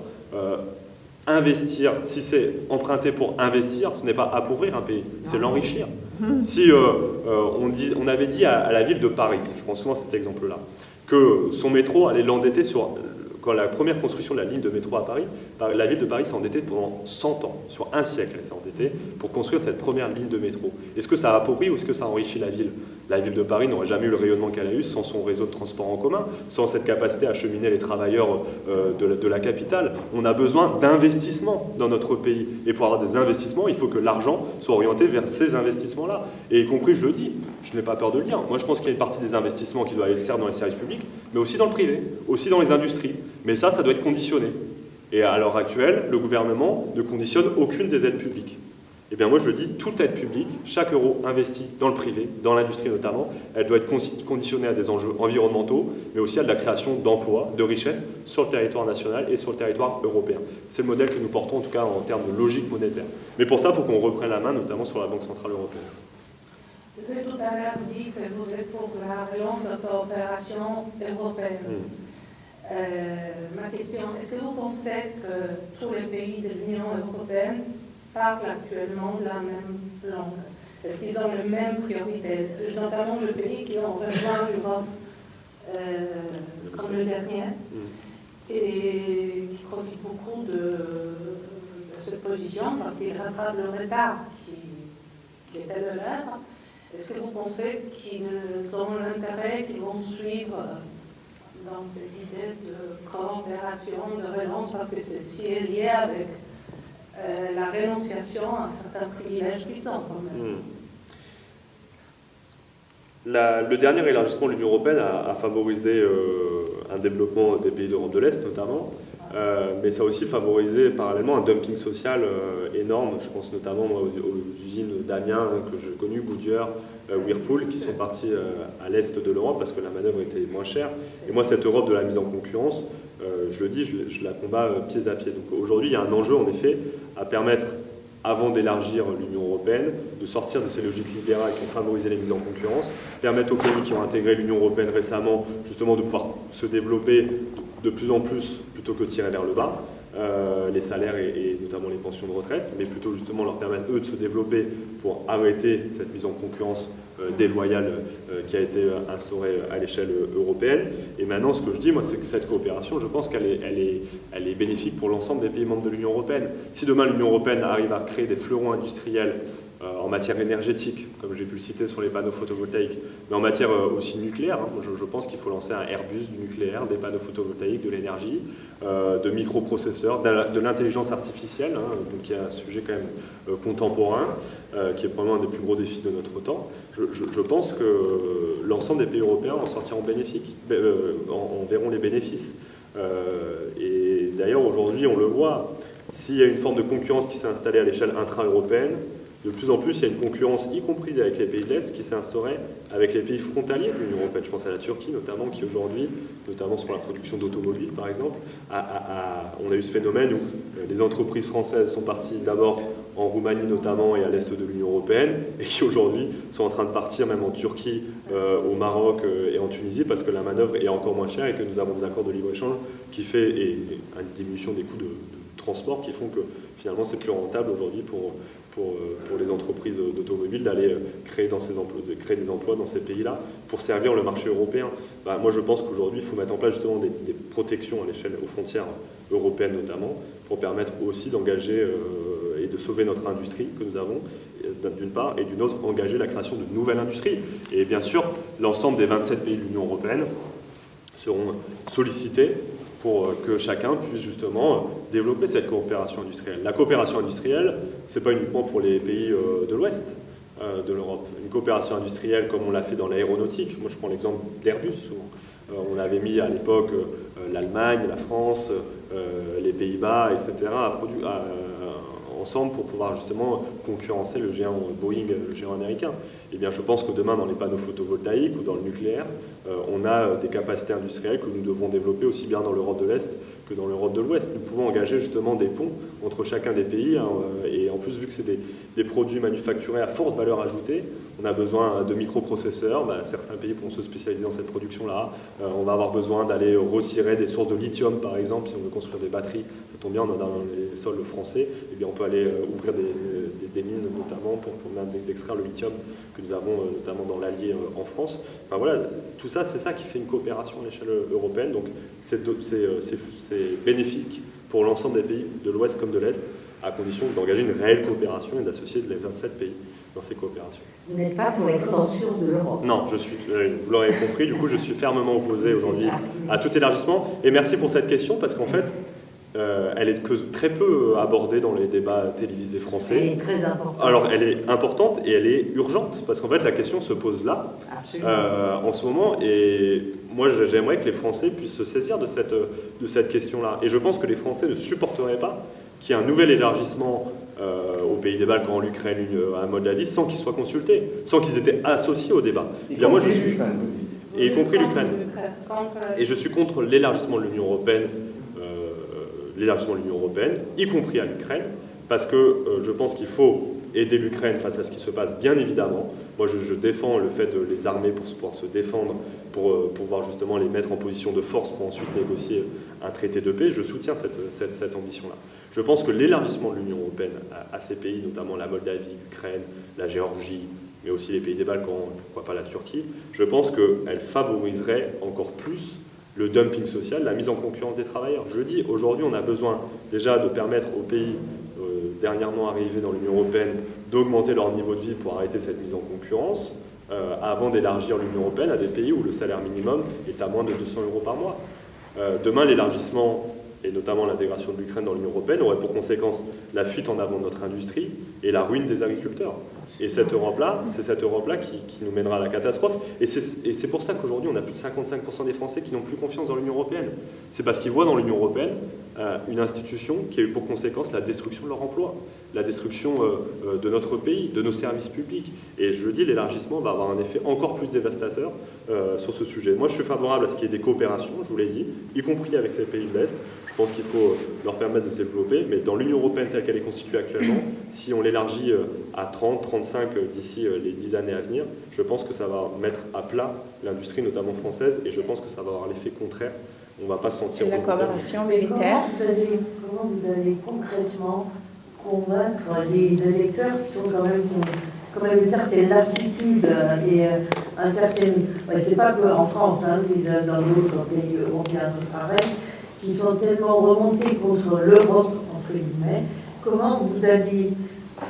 investir, si c'est emprunter pour investir, ce n'est pas appauvrir un pays, c'est l'enrichir. Si on avait dit à la ville de Paris, je prends souvent cet exemple-là, que son métro allait l'endetter quand la première construction de la ligne de métro à Paris, la ville de Paris s'est endettée pendant 100 ans, sur un siècle elle s'est endettée pour construire cette première ligne de métro. Est-ce que ça a appauvri ou est-ce que ça a enrichi la ville? La ville de Paris n'aurait jamais eu le rayonnement qu'elle a eu sans son réseau de transport en commun, sans cette capacité à acheminer les travailleurs de la capitale. On a besoin d'investissements dans notre pays. Et pour avoir des investissements, il faut que l'argent soit orienté vers ces investissements-là. Et y compris, je le dis, je n'ai pas peur de le dire. Moi, je pense qu'il y a une partie des investissements qui doit aller certes dans les services publics, mais aussi dans le privé, aussi dans les industries. Mais ça doit être conditionné. Et à l'heure actuelle, le gouvernement ne conditionne aucune des aides publiques. Eh bien moi je dis, toute aide publique, chaque euro investi dans le privé, dans l'industrie notamment, elle doit être conditionnée à des enjeux environnementaux, mais aussi à de la création d'emplois, de richesses sur le territoire national et sur le territoire européen. C'est le modèle que nous portons en tout cas en termes de logique monétaire. Mais pour ça, il faut qu'on reprenne la main, notamment sur la Banque Centrale Européenne. Vous avez tout à l'heure dit que vous êtes pour la relance de la coopération européenne. Ma question, est-ce que vous pensez que tous les pays de l'Union européenne parlent actuellement la même langue? Est-ce qu'ils ont les mêmes priorités? Notamment les pays qui ont rejoint l'Europe comme le dernier et qui profitent beaucoup de cette position parce qu'ils rattrapent le retard qui était le leur. Est-ce que vous pensez qu'ils ont l'intérêt, qu'ils vont suivre dans cette idée de coopération, de relance, parce que c'est lié avec la rénonciation à certains privilèges qu'ils ont quand même. Le dernier élargissement de l'Union européenne a favorisé un développement des pays d'Europe de l'Est notamment, mais ça a aussi favorisé parallèlement un dumping social énorme. Je pense notamment aux usines d'Amiens que j'ai connues, Goodyear, Whirlpool, qui sont partis à l'est de l'Europe parce que la manœuvre était moins chère. Et moi, cette Europe de la mise en concurrence, je le dis, je la combats pied à pied. Donc aujourd'hui, il y a un enjeu en effet à permettre, avant d'élargir l'Union européenne, de sortir de ces logiques libérales qui ont favorisé les mises en concurrence, permettre aux pays qui ont intégré l'Union européenne récemment, justement, de pouvoir se développer de plus en plus, plutôt que tirer vers le bas, les salaires et notamment les pensions de retraite, mais plutôt justement leur permettre, eux, de se développer pour arrêter cette mise en concurrence déloyale qui a été instaurée à l'échelle européenne. Et maintenant, ce que je dis, moi, c'est que cette coopération, je pense qu'elle est bénéfique pour l'ensemble des pays membres de l'Union européenne. Si demain l'Union européenne arrive à créer des fleurons industriels en matière énergétique, comme j'ai pu le citer sur les panneaux photovoltaïques, mais en matière aussi nucléaire, hein, je pense qu'il faut lancer un Airbus du nucléaire, des panneaux photovoltaïques, de l'énergie, de microprocesseurs, de l'intelligence artificielle, hein, donc qui est un sujet quand même contemporain, qui est probablement un des plus gros défis de notre temps. Je pense que l'ensemble des pays européens en sortiront bénéfiques, en verront les bénéfices. Et d'ailleurs, aujourd'hui, on le voit, s'il y a une forme de concurrence qui s'est installée à l'échelle intra-européenne, de plus en plus, il y a une concurrence, y compris avec les pays de l'Est, qui s'est instaurée avec les pays frontaliers de l'Union européenne. Je pense à la Turquie, notamment, qui aujourd'hui, notamment sur la production d'automobiles, par exemple, on a eu ce phénomène où les entreprises françaises sont parties d'abord en Roumanie, notamment, et à l'Est de l'Union européenne, et qui aujourd'hui sont en train de partir même en Turquie, au Maroc et en Tunisie, parce que la manœuvre est encore moins chère et que nous avons des accords de libre-échange qui fait et une diminution des coûts de transport qui font que finalement c'est plus rentable aujourd'hui pour les entreprises d'automobiles d'aller créer des emplois dans ces pays-là pour servir le marché européen. Moi je pense qu'aujourd'hui il faut mettre en place justement des protections à l'échelle aux frontières européennes notamment pour permettre aussi d'engager et de sauver notre industrie que nous avons d'une part et d'une autre engager la création de nouvelles industries. Et bien sûr l'ensemble des 27 pays de l'Union européenne seront sollicités pour que chacun puisse justement développer cette coopération industrielle. La coopération industrielle, ce n'est pas uniquement pour les pays de l'Ouest de l'Europe. Une coopération industrielle comme on l'a fait dans l'aéronautique, moi je prends l'exemple d'Airbus souvent. On avait mis à l'époque l'Allemagne, la France, les Pays-Bas, etc. ensemble pour pouvoir justement concurrencer le géant Boeing, le géant américain. Eh bien, je pense que demain, dans les panneaux photovoltaïques ou dans le nucléaire, on a des capacités industrielles que nous devons développer aussi bien dans l'Europe de l'Est que dans l'Europe de l'Ouest. Nous pouvons engager justement des ponts entre chacun des pays, hein, et en plus, vu que c'est des produits manufacturés à forte valeur ajoutée, on a besoin de microprocesseurs. Certains pays pourront se spécialiser dans cette production-là. On va avoir besoin d'aller retirer des sources de lithium, par exemple, si on veut construire des batteries. Ça tombe bien, on a dans les sols français, eh bien, on peut aller ouvrir des mines, notamment pour d'extraire le lithium que nous avons notamment dans l'Allier en France. Enfin, voilà, tout ça, c'est ça qui fait une coopération à l'échelle européenne. Donc c'est bénéfique pour l'ensemble des pays, de l'Ouest comme de l'Est, à condition d'engager une réelle coopération et d'associer les 27 pays dans ces coopérations. Vous n'êtes pas pour l'extension de l'Europe? Non, vous l'aurez compris, du coup je suis fermement opposé aujourd'hui à tout élargissement. Et merci pour cette question, parce qu'en fait, elle est que très peu abordée dans les débats télévisés français. Elle est très importante. Alors elle est importante et elle est urgente, parce qu'en fait la question se pose là, en ce moment, et moi j'aimerais que les Français puissent se saisir de cette question-là. Et je pense que les Français ne supporteraient pas qu'il y ait un nouvel élargissement aux pays des Balkans, en l'Ukraine, à Moldavie, sans qu'ils soient consultés, sans qu'ils étaient associés au débat. Y compris l'Ukraine, vous dites. Et y compris l'Ukraine. Et je suis contre l'élargissement de l'Union européenne, y compris à l'Ukraine, parce que je pense qu'il faut aider l'Ukraine face à ce qui se passe, bien évidemment. Moi, je défends le fait de les armer pour pouvoir se défendre, pour pouvoir justement les mettre en position de force pour ensuite négocier un traité de paix. Je soutiens cette ambition-là. Je pense que l'élargissement de l'Union européenne à ces pays, notamment la Moldavie, l'Ukraine, la Géorgie, mais aussi les pays des Balkans, pourquoi pas la Turquie, je pense qu'elle favoriserait encore plus le dumping social, la mise en concurrence des travailleurs. Je dis, aujourd'hui, on a besoin déjà de permettre aux pays dernièrement arrivés dans l'Union européenne d'augmenter leur niveau de vie pour arrêter cette mise en concurrence, avant d'élargir l'Union européenne à des pays où le salaire minimum est à moins de 200 € par mois. Demain, l'élargissement, et notamment l'intégration de l'Ukraine dans l'Union européenne, aurait pour conséquence la fuite en avant de notre industrie et la ruine des agriculteurs. Et cette Europe-là, c'est cette Europe-là qui nous mènera à la catastrophe. Et c'est pour ça qu'aujourd'hui, on a plus de 55% des Français qui n'ont plus confiance dans l'Union européenne. C'est parce qu'ils voient dans l'Union européenne une institution qui a eu pour conséquence la destruction de leur emploi, la destruction de notre pays, de nos services publics. Et je le dis, l'élargissement va avoir un effet encore plus dévastateur sur ce sujet. Moi, je suis favorable à ce qu'il y ait des coopérations, je vous l'ai dit, y compris avec ces pays de l'Est. Je pense qu'il faut leur permettre de se développer, mais dans l'Union européenne telle qu'elle est constituée actuellement, si on l'élargit à 30, 35 d'ici les 10 années à venir, je pense que ça va mettre à plat l'industrie, notamment française, et je pense que ça va avoir l'effet contraire. On ne va pas se sentir... Et la coopération militaire. Comment vous allez concrètement convaincre les électeurs qui sont quand même une certaine lassitude et un certain... c'est pas qu'en France, hein, c'est dans d'autres pays européens, c'est pareil, qui sont tellement remontés contre l'Europe, entre guillemets. Comment vous allez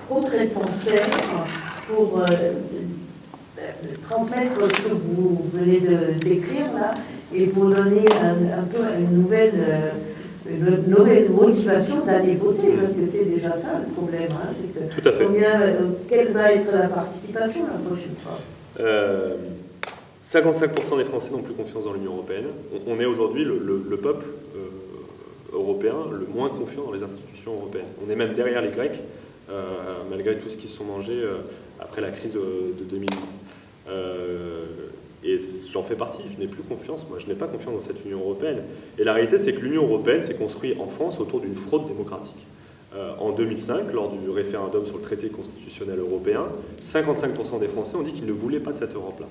concrètement faire pour transmettre ce que vous venez de décrire là, et pour donner un peu une nouvelle motivation d'aller voter, parce que c'est déjà ça le problème, hein, c'est que tout à fait. Quelle va être la participation la prochaine fois? 55% des Français n'ont plus confiance dans l'Union européenne. On est aujourd'hui le peuple européen le moins confiant dans les institutions européennes. On est même derrière les Grecs, malgré tout ce qu'ils se sont mangés après la crise de 2008. Et j'en fais partie, je n'ai plus confiance, moi je n'ai pas confiance dans cette Union européenne. Et la réalité, c'est que l'Union européenne s'est construite en France autour d'une fraude démocratique. En 2005, lors du référendum sur le traité constitutionnel européen, 55% des Français ont dit qu'ils ne voulaient pas de cette Europe-là.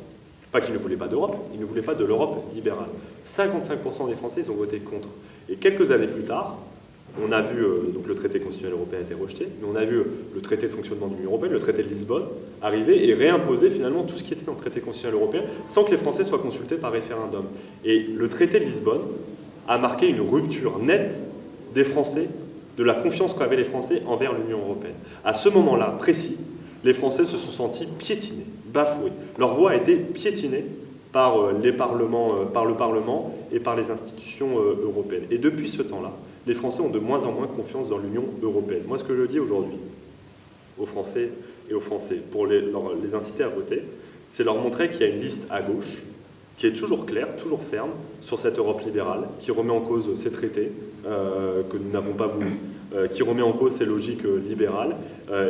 Pas qu'ils ne voulaient pas d'Europe, ils ne voulaient pas de l'Europe libérale. 55% des Français, ils ont voté contre. Et quelques années plus tard, on a vu, donc le traité constitutionnel européen a été rejeté, mais on a vu le traité de fonctionnement de l'Union européenne, le traité de Lisbonne, arriver et réimposer finalement tout ce qui était dans le traité constitutionnel européen sans que les Français soient consultés par référendum. Et le traité de Lisbonne a marqué une rupture nette des Français, de la confiance qu'avaient les Français envers l'Union européenne. À ce moment-là précis, les Français se sont sentis piétinés, bafoués. Leur voix a été piétinée par le Parlement et par les institutions européennes. Et depuis ce temps-là, les Français ont de moins en moins confiance dans l'Union européenne. Moi, ce que je dis aujourd'hui aux Français et aux Français, pour les inciter à voter, c'est leur montrer qu'il y a une liste à gauche qui est toujours claire, toujours ferme, sur cette Europe libérale, qui remet en cause ces traités que nous n'avons pas voulu, qui remet en cause ces logiques libérales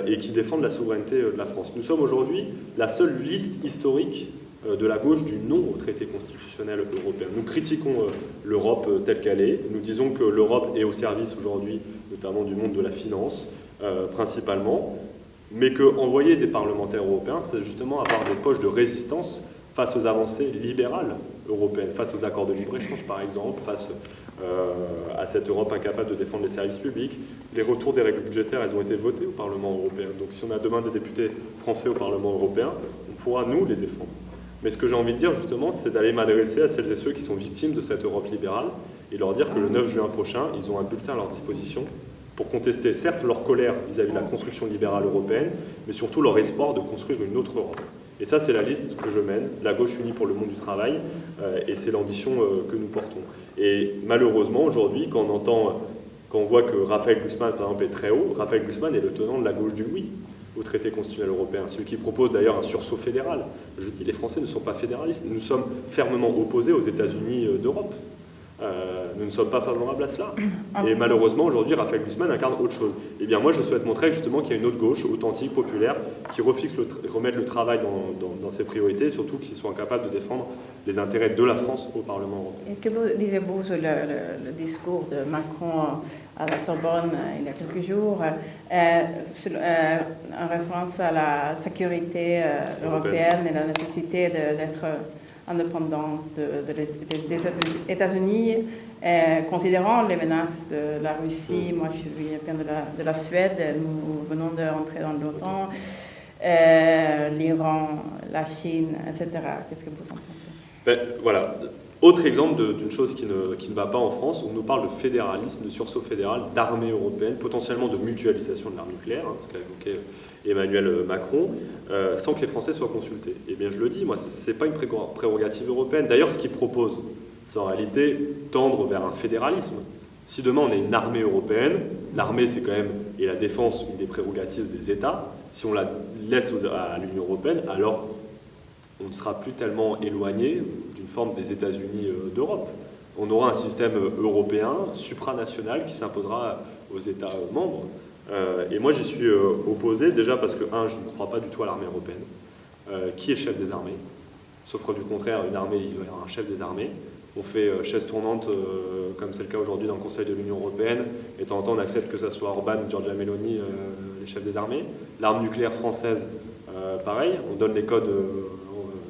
et qui défendent la souveraineté de la France. Nous sommes aujourd'hui la seule liste historique de la gauche du non au traité constitutionnel européen. Nous critiquons l'Europe telle qu'elle est. Nous disons que l'Europe est au service aujourd'hui, notamment du monde de la finance, principalement, mais qu'envoyer des parlementaires européens, c'est justement avoir des poches de résistance face aux avancées libérales européennes, face aux accords de libre-échange par exemple, face à cette Europe incapable de défendre les services publics. Les retours des règles budgétaires, elles ont été votées au Parlement européen. Donc si on a demain des députés français au Parlement européen, on pourra nous les défendre. Mais ce que j'ai envie de dire justement, c'est d'aller m'adresser à celles et ceux qui sont victimes de cette Europe libérale et leur dire que le 9 juin prochain, ils ont un bulletin à leur disposition pour contester certes leur colère vis-à-vis de la construction libérale européenne, mais surtout leur espoir de construire une autre Europe. Et ça, c'est la liste que je mène, la gauche unie pour le monde du travail, et c'est l'ambition que nous portons. Et malheureusement, aujourd'hui, quand on voit que Raphaël Glucksmann, par exemple, est très haut, Raphaël Glucksmann est le tenant de la gauche du oui au traité constitutionnel européen, celui qui propose d'ailleurs un sursaut fédéral. Je dis, les Français ne sont pas fédéralistes, nous sommes fermement opposés aux États-Unis d'Europe. Nous ne sommes pas favorables à cela. Et malheureusement, aujourd'hui, Raphaël Glucksmann incarne autre chose. Eh bien, moi, je souhaite montrer justement qu'il y a une autre gauche, authentique, populaire, qui remette le travail dans ses priorités, et surtout qui soit capable de défendre les intérêts de la France au Parlement européen. Et que disiez-vous sur le discours de Macron à la Sorbonne il y a quelques jours, en référence à la sécurité européenne et la nécessité d'être indépendant des États-Unis, considérant les menaces de la Russie. Moi, je viens de la Suède, nous venons de rentrer dans l'OTAN, l'Iran, la Chine, etc. Qu'est-ce que vous en pensez? Voilà. Autre exemple d'une chose qui ne va pas en France, on nous parle de fédéralisme, de sursaut fédéral, d'armée européenne, potentiellement de mutualisation de l'arme nucléaire, ce qu'a évoqué Emmanuel Macron, sans que les Français soient consultés. Eh bien, je le dis, moi, ce n'est pas une prérogative européenne. D'ailleurs, ce qu'ils proposent, c'est en réalité tendre vers un fédéralisme. Si demain on a une armée européenne, l'armée c'est quand même, et la défense, une des prérogatives des États, si on la laisse à l'Union européenne, alors on ne sera plus tellement éloigné d'une forme des États-Unis d'Europe. On aura un système européen, supranational, qui s'imposera aux États membres. Et moi, j'y suis opposé, déjà parce que, je ne crois pas du tout à l'armée européenne. Qui est chef des armées? Sauf que du contraire, une armée, il doit y avoir un chef des armées. On fait chaise tournante, comme c'est le cas aujourd'hui dans le Conseil de l'Union européenne, et de temps en temps, on accepte que ce soit Orban ou Giorgia Meloni, les chefs des armées. L'arme nucléaire française, pareil, on donne les codes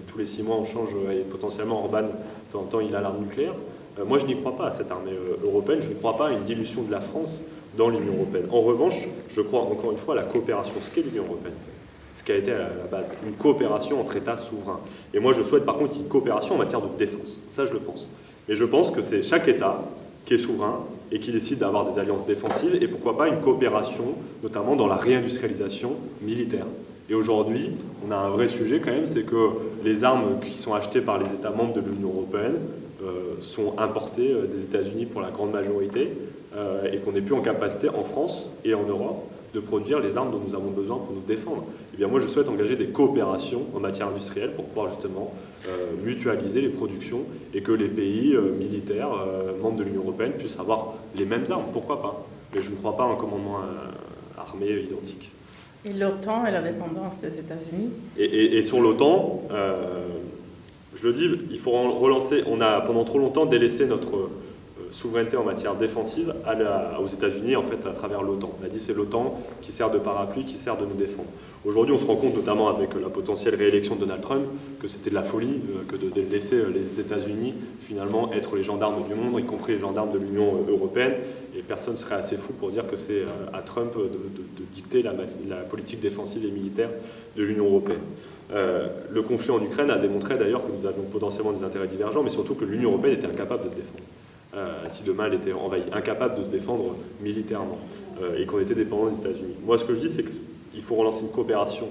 tous les 6 mois, on change, et potentiellement Orban, de temps en temps, il a l'arme nucléaire. Moi, je n'y crois pas à cette armée européenne, je ne crois pas à une dilution de la France dans l'Union européenne. En revanche, je crois encore une fois à la coopération, ce qu'est l'Union européenne, ce qui a été à la base, une coopération entre États souverains. Et moi, je souhaite par contre une coopération en matière de défense, ça je le pense. Mais je pense que c'est chaque État qui est souverain et qui décide d'avoir des alliances défensives, et pourquoi pas une coopération, notamment dans la réindustrialisation militaire. Et aujourd'hui, on a un vrai sujet quand même, c'est que les armes qui sont achetées par les États membres de l'Union européenne sont importées des États-Unis pour la grande majorité, et qu'on n'est plus en capacité en France et en Europe de produire les armes dont nous avons besoin pour nous défendre. Eh bien moi je souhaite engager des coopérations en matière industrielle pour pouvoir justement mutualiser les productions et que les pays militaires, membres de l'Union européenne, puissent avoir les mêmes armes, pourquoi pas. Mais je ne crois pas à un commandement armé identique. Et l'OTAN et la dépendance des États-Unis? Et sur l'OTAN, je le dis, il faut relancer. On a pendant trop longtemps délaissé notre souveraineté en matière défensive aux États-Unis, en fait, à travers l'OTAN. On a dit c'est l'OTAN qui sert de parapluie, qui sert de nous défendre. Aujourd'hui, on se rend compte, notamment avec la potentielle réélection de Donald Trump, que c'était de la folie que de laisser les États-Unis, finalement, être les gendarmes du monde, y compris les gendarmes de l'Union européenne. Et personne ne serait assez fou pour dire que c'est à Trump de dicter la politique défensive et militaire de l'Union européenne. Le conflit en Ukraine a démontré d'ailleurs que nous avions potentiellement des intérêts divergents, mais surtout que l'Union européenne était incapable de se défendre. Si demain elle était envahie, incapable de se défendre militairement, et qu'on était dépendant des États-Unis. Moi, ce que je dis, c'est qu'il faut relancer une coopération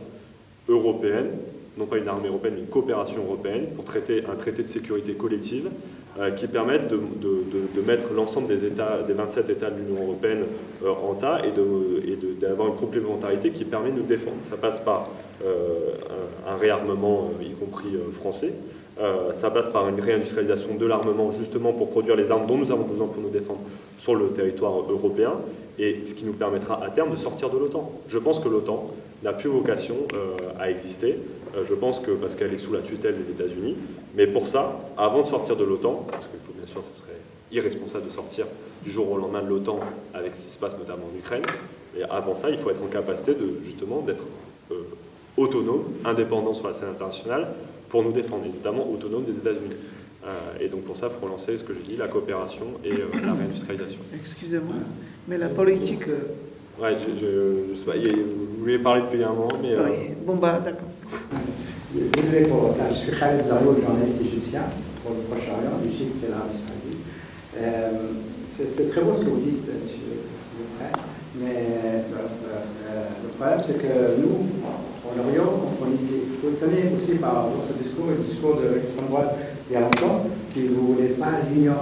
européenne, non pas une armée européenne, mais une coopération européenne pour traiter un traité de sécurité collective qui permette de mettre l'ensemble des 27 États de l'Union européenne en tas et d'avoir une complémentarité qui permet de nous défendre. Ça passe par un réarmement, y compris français, Ça passe par une réindustrialisation de l'armement, justement pour produire les armes dont nous avons besoin pour nous défendre sur le territoire européen, et ce qui nous permettra à terme de sortir de l'OTAN. Je pense que l'OTAN n'a plus vocation à exister. Je pense que parce qu'elle est sous la tutelle des États-Unis. Mais pour ça, avant de sortir de l'OTAN, parce qu'il faut bien sûr, ce serait irresponsable de sortir du jour au lendemain de l'OTAN avec ce qui se passe notamment en Ukraine, et avant ça, il faut être en capacité justement d'être autonome, indépendant sur la scène internationale pour nous défendre, et notamment autonome des États-Unis. Et donc pour ça, il faut relancer ce que j'ai dit, la coopération et la réindustrialisation. Excusez-moi, mais la politique... Ouais, je sais pas, vous vouliez parler depuis un moment, mais... Oui, bon bah d'accord. Désolé pour le retard, je suis Khaled Zarou, journaliste égyptien pour le Proche-Orient, l'Égypte et l'Arabie Saoudite. C'est très beau ce que vous dites, M. Duprey, mais le problème c'est que nous, en Orient, on était étonnés aussi par votre discours et le discours de l'extrême droite il y a longtemps, que vous ne voulez pas l'Union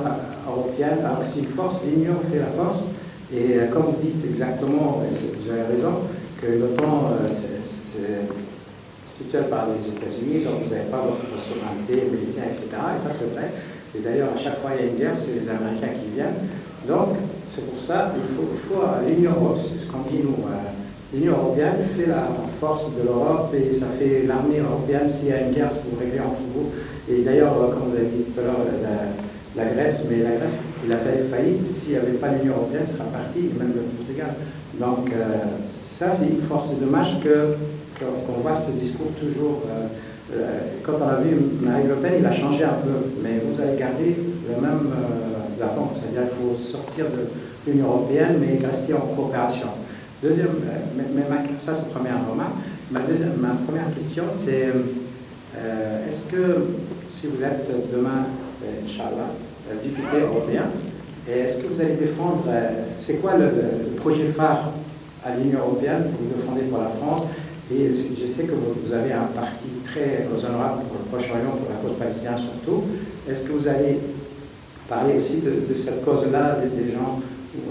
européenne, alors si une force, l'Union fait la force, et comme vous dites exactement, et vous avez raison, que l'OTAN c'est soutenu par les États-Unis, donc vous n'avez pas votre souveraineté militaire, etc. Et ça, c'est vrai. Et d'ailleurs, à chaque fois il y a une guerre, c'est les Américains qui viennent. Donc, c'est pour ça qu'il faut l'Union européenne, ce qu'on dit nous, l'Union européenne fait la force de l'Europe et ça fait l'armée européenne s'il y a une guerre, vous régler entre vous. Et d'ailleurs, comme vous avez dit tout à l'heure, la Grèce, mais la Grèce, il a fait faillite, s'il n'y avait pas l'Union européenne, il sera parti, même le Portugal. Donc, ça, c'est une force. C'est dommage qu'on voit ce discours toujours. Quand on a vu Marine Le Pen, il a changé un peu, mais vous avez gardé le même d'avant, c'est-à-dire qu'il faut sortir de l'Union européenne, mais rester en coopération. Deuxième, ça c'est la première remarque. Ma première question, c'est est-ce que si vous êtes demain, Inch'Allah, député européen, est-ce que vous allez défendre, c'est quoi le projet phare à l'Union européenne que vous défendez pour la France? Et je sais que vous avez un parti très honorable pour le Proche-Orient, pour la cause palestinienne surtout. Est-ce que vous allez parler aussi de cette cause-là, des gens,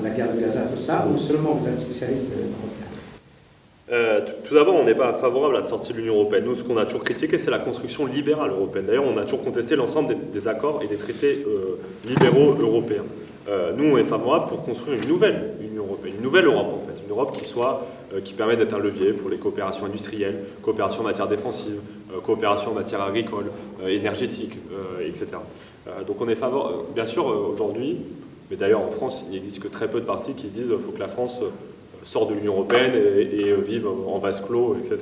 la guerre de Gaza, tout ça, ou seulement vous êtes spécialiste européen? Tout d'abord, on n'est pas favorable à la sortie de l'Union européenne. Nous, ce qu'on a toujours critiqué, c'est la construction libérale européenne. D'ailleurs, on a toujours contesté l'ensemble des accords et des traités libéraux européens. Nous, on est favorable pour construire une nouvelle Union européenne, une nouvelle Europe en fait, une Europe qui permet d'être un levier pour les coopérations industrielles, coopération en matière défensive, coopération en matière agricole, énergétique, etc. Donc on est favorable, bien sûr, aujourd'hui, mais d'ailleurs en France, il n'existe que très peu de partis qui se disent qu'il faut que la France sorte de l'Union européenne et vive en vase clos, etc.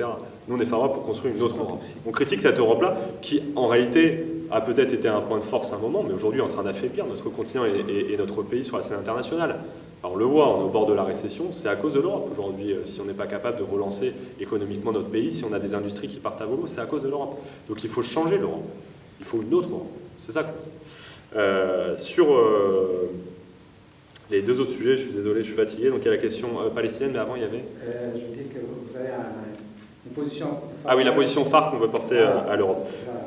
Nous, on est favorable pour construire une autre Europe. On critique cette Europe-là qui, en réalité, a peut-être été un point de force à un moment, mais aujourd'hui est en train d'affaiblir notre continent et notre pays sur la scène internationale. Alors, on le voit, on est au bord de la récession, c'est à cause de l'Europe aujourd'hui. Si on n'est pas capable de relancer économiquement notre pays, si on a des industries qui partent à volo, c'est à cause de l'Europe. Donc il faut changer l'Europe. Il faut une autre Europe. C'est ça qu'on dit. Sur les deux autres sujets, je suis désolé, je suis fatigué. Donc il y a la question palestinienne, mais avant il y avait... je dis que vous avez une position... Ah oui, la position phare qu'on veut porter à l'Europe. Voilà.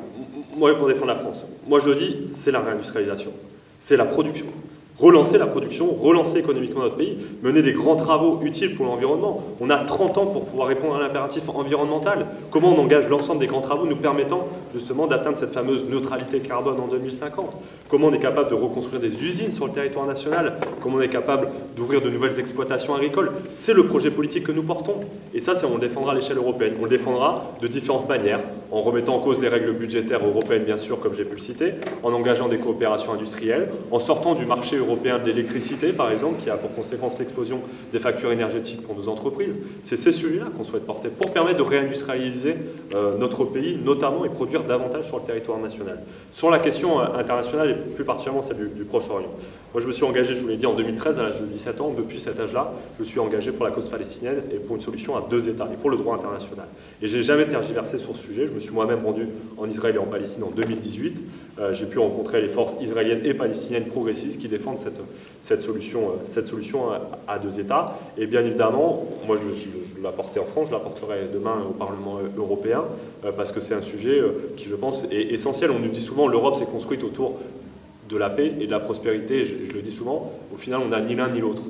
Moi, pour défendre la France, moi je le dis, c'est la réindustrialisation, c'est la production. Relancer la production, relancer économiquement notre pays, mener des grands travaux utiles pour l'environnement. On a 30 ans pour pouvoir répondre à l'impératif environnemental. Comment on engage l'ensemble des grands travaux nous permettant justement d'atteindre cette fameuse neutralité carbone en 2050? Comment on est capable de reconstruire des usines sur le territoire national? Comment on est capable d'ouvrir de nouvelles exploitations agricoles? C'est le projet politique que nous portons. Et ça, on le défendra à l'échelle européenne. On le défendra de différentes manières, en remettant en cause les règles budgétaires européennes, bien sûr, comme j'ai pu le citer, en engageant des coopérations industrielles, en sortant du marché européen de l'électricité, par exemple, qui a pour conséquence l'explosion des factures énergétiques pour nos entreprises. C'est ces sujets-là qu'on souhaite porter pour permettre de réindustrialiser notre pays, notamment, et produire davantage sur le territoire national. Sur la question internationale, et plus particulièrement celle du Proche-Orient. Moi, je me suis engagé, je vous l'ai dit, en 2013, à l'âge de 17 ans. Depuis cet âge-là, je suis engagé pour la cause palestinienne et pour une solution à 2 États, et pour le droit international. Et je n'ai jamais tergiversé sur ce sujet. Je me suis moi-même rendu en Israël et en Palestine en 2018. J'ai pu rencontrer les forces israéliennes et palestiniennes progressistes qui défendent cette solution à 2 États. Et bien évidemment, moi je l'ai porté en France, je la porterai demain au Parlement européen, parce que c'est un sujet qui, je pense, est essentiel. On nous dit souvent que l'Europe s'est construite autour de la paix et de la prospérité. Je le dis souvent, au final, on n'a ni l'un ni l'autre.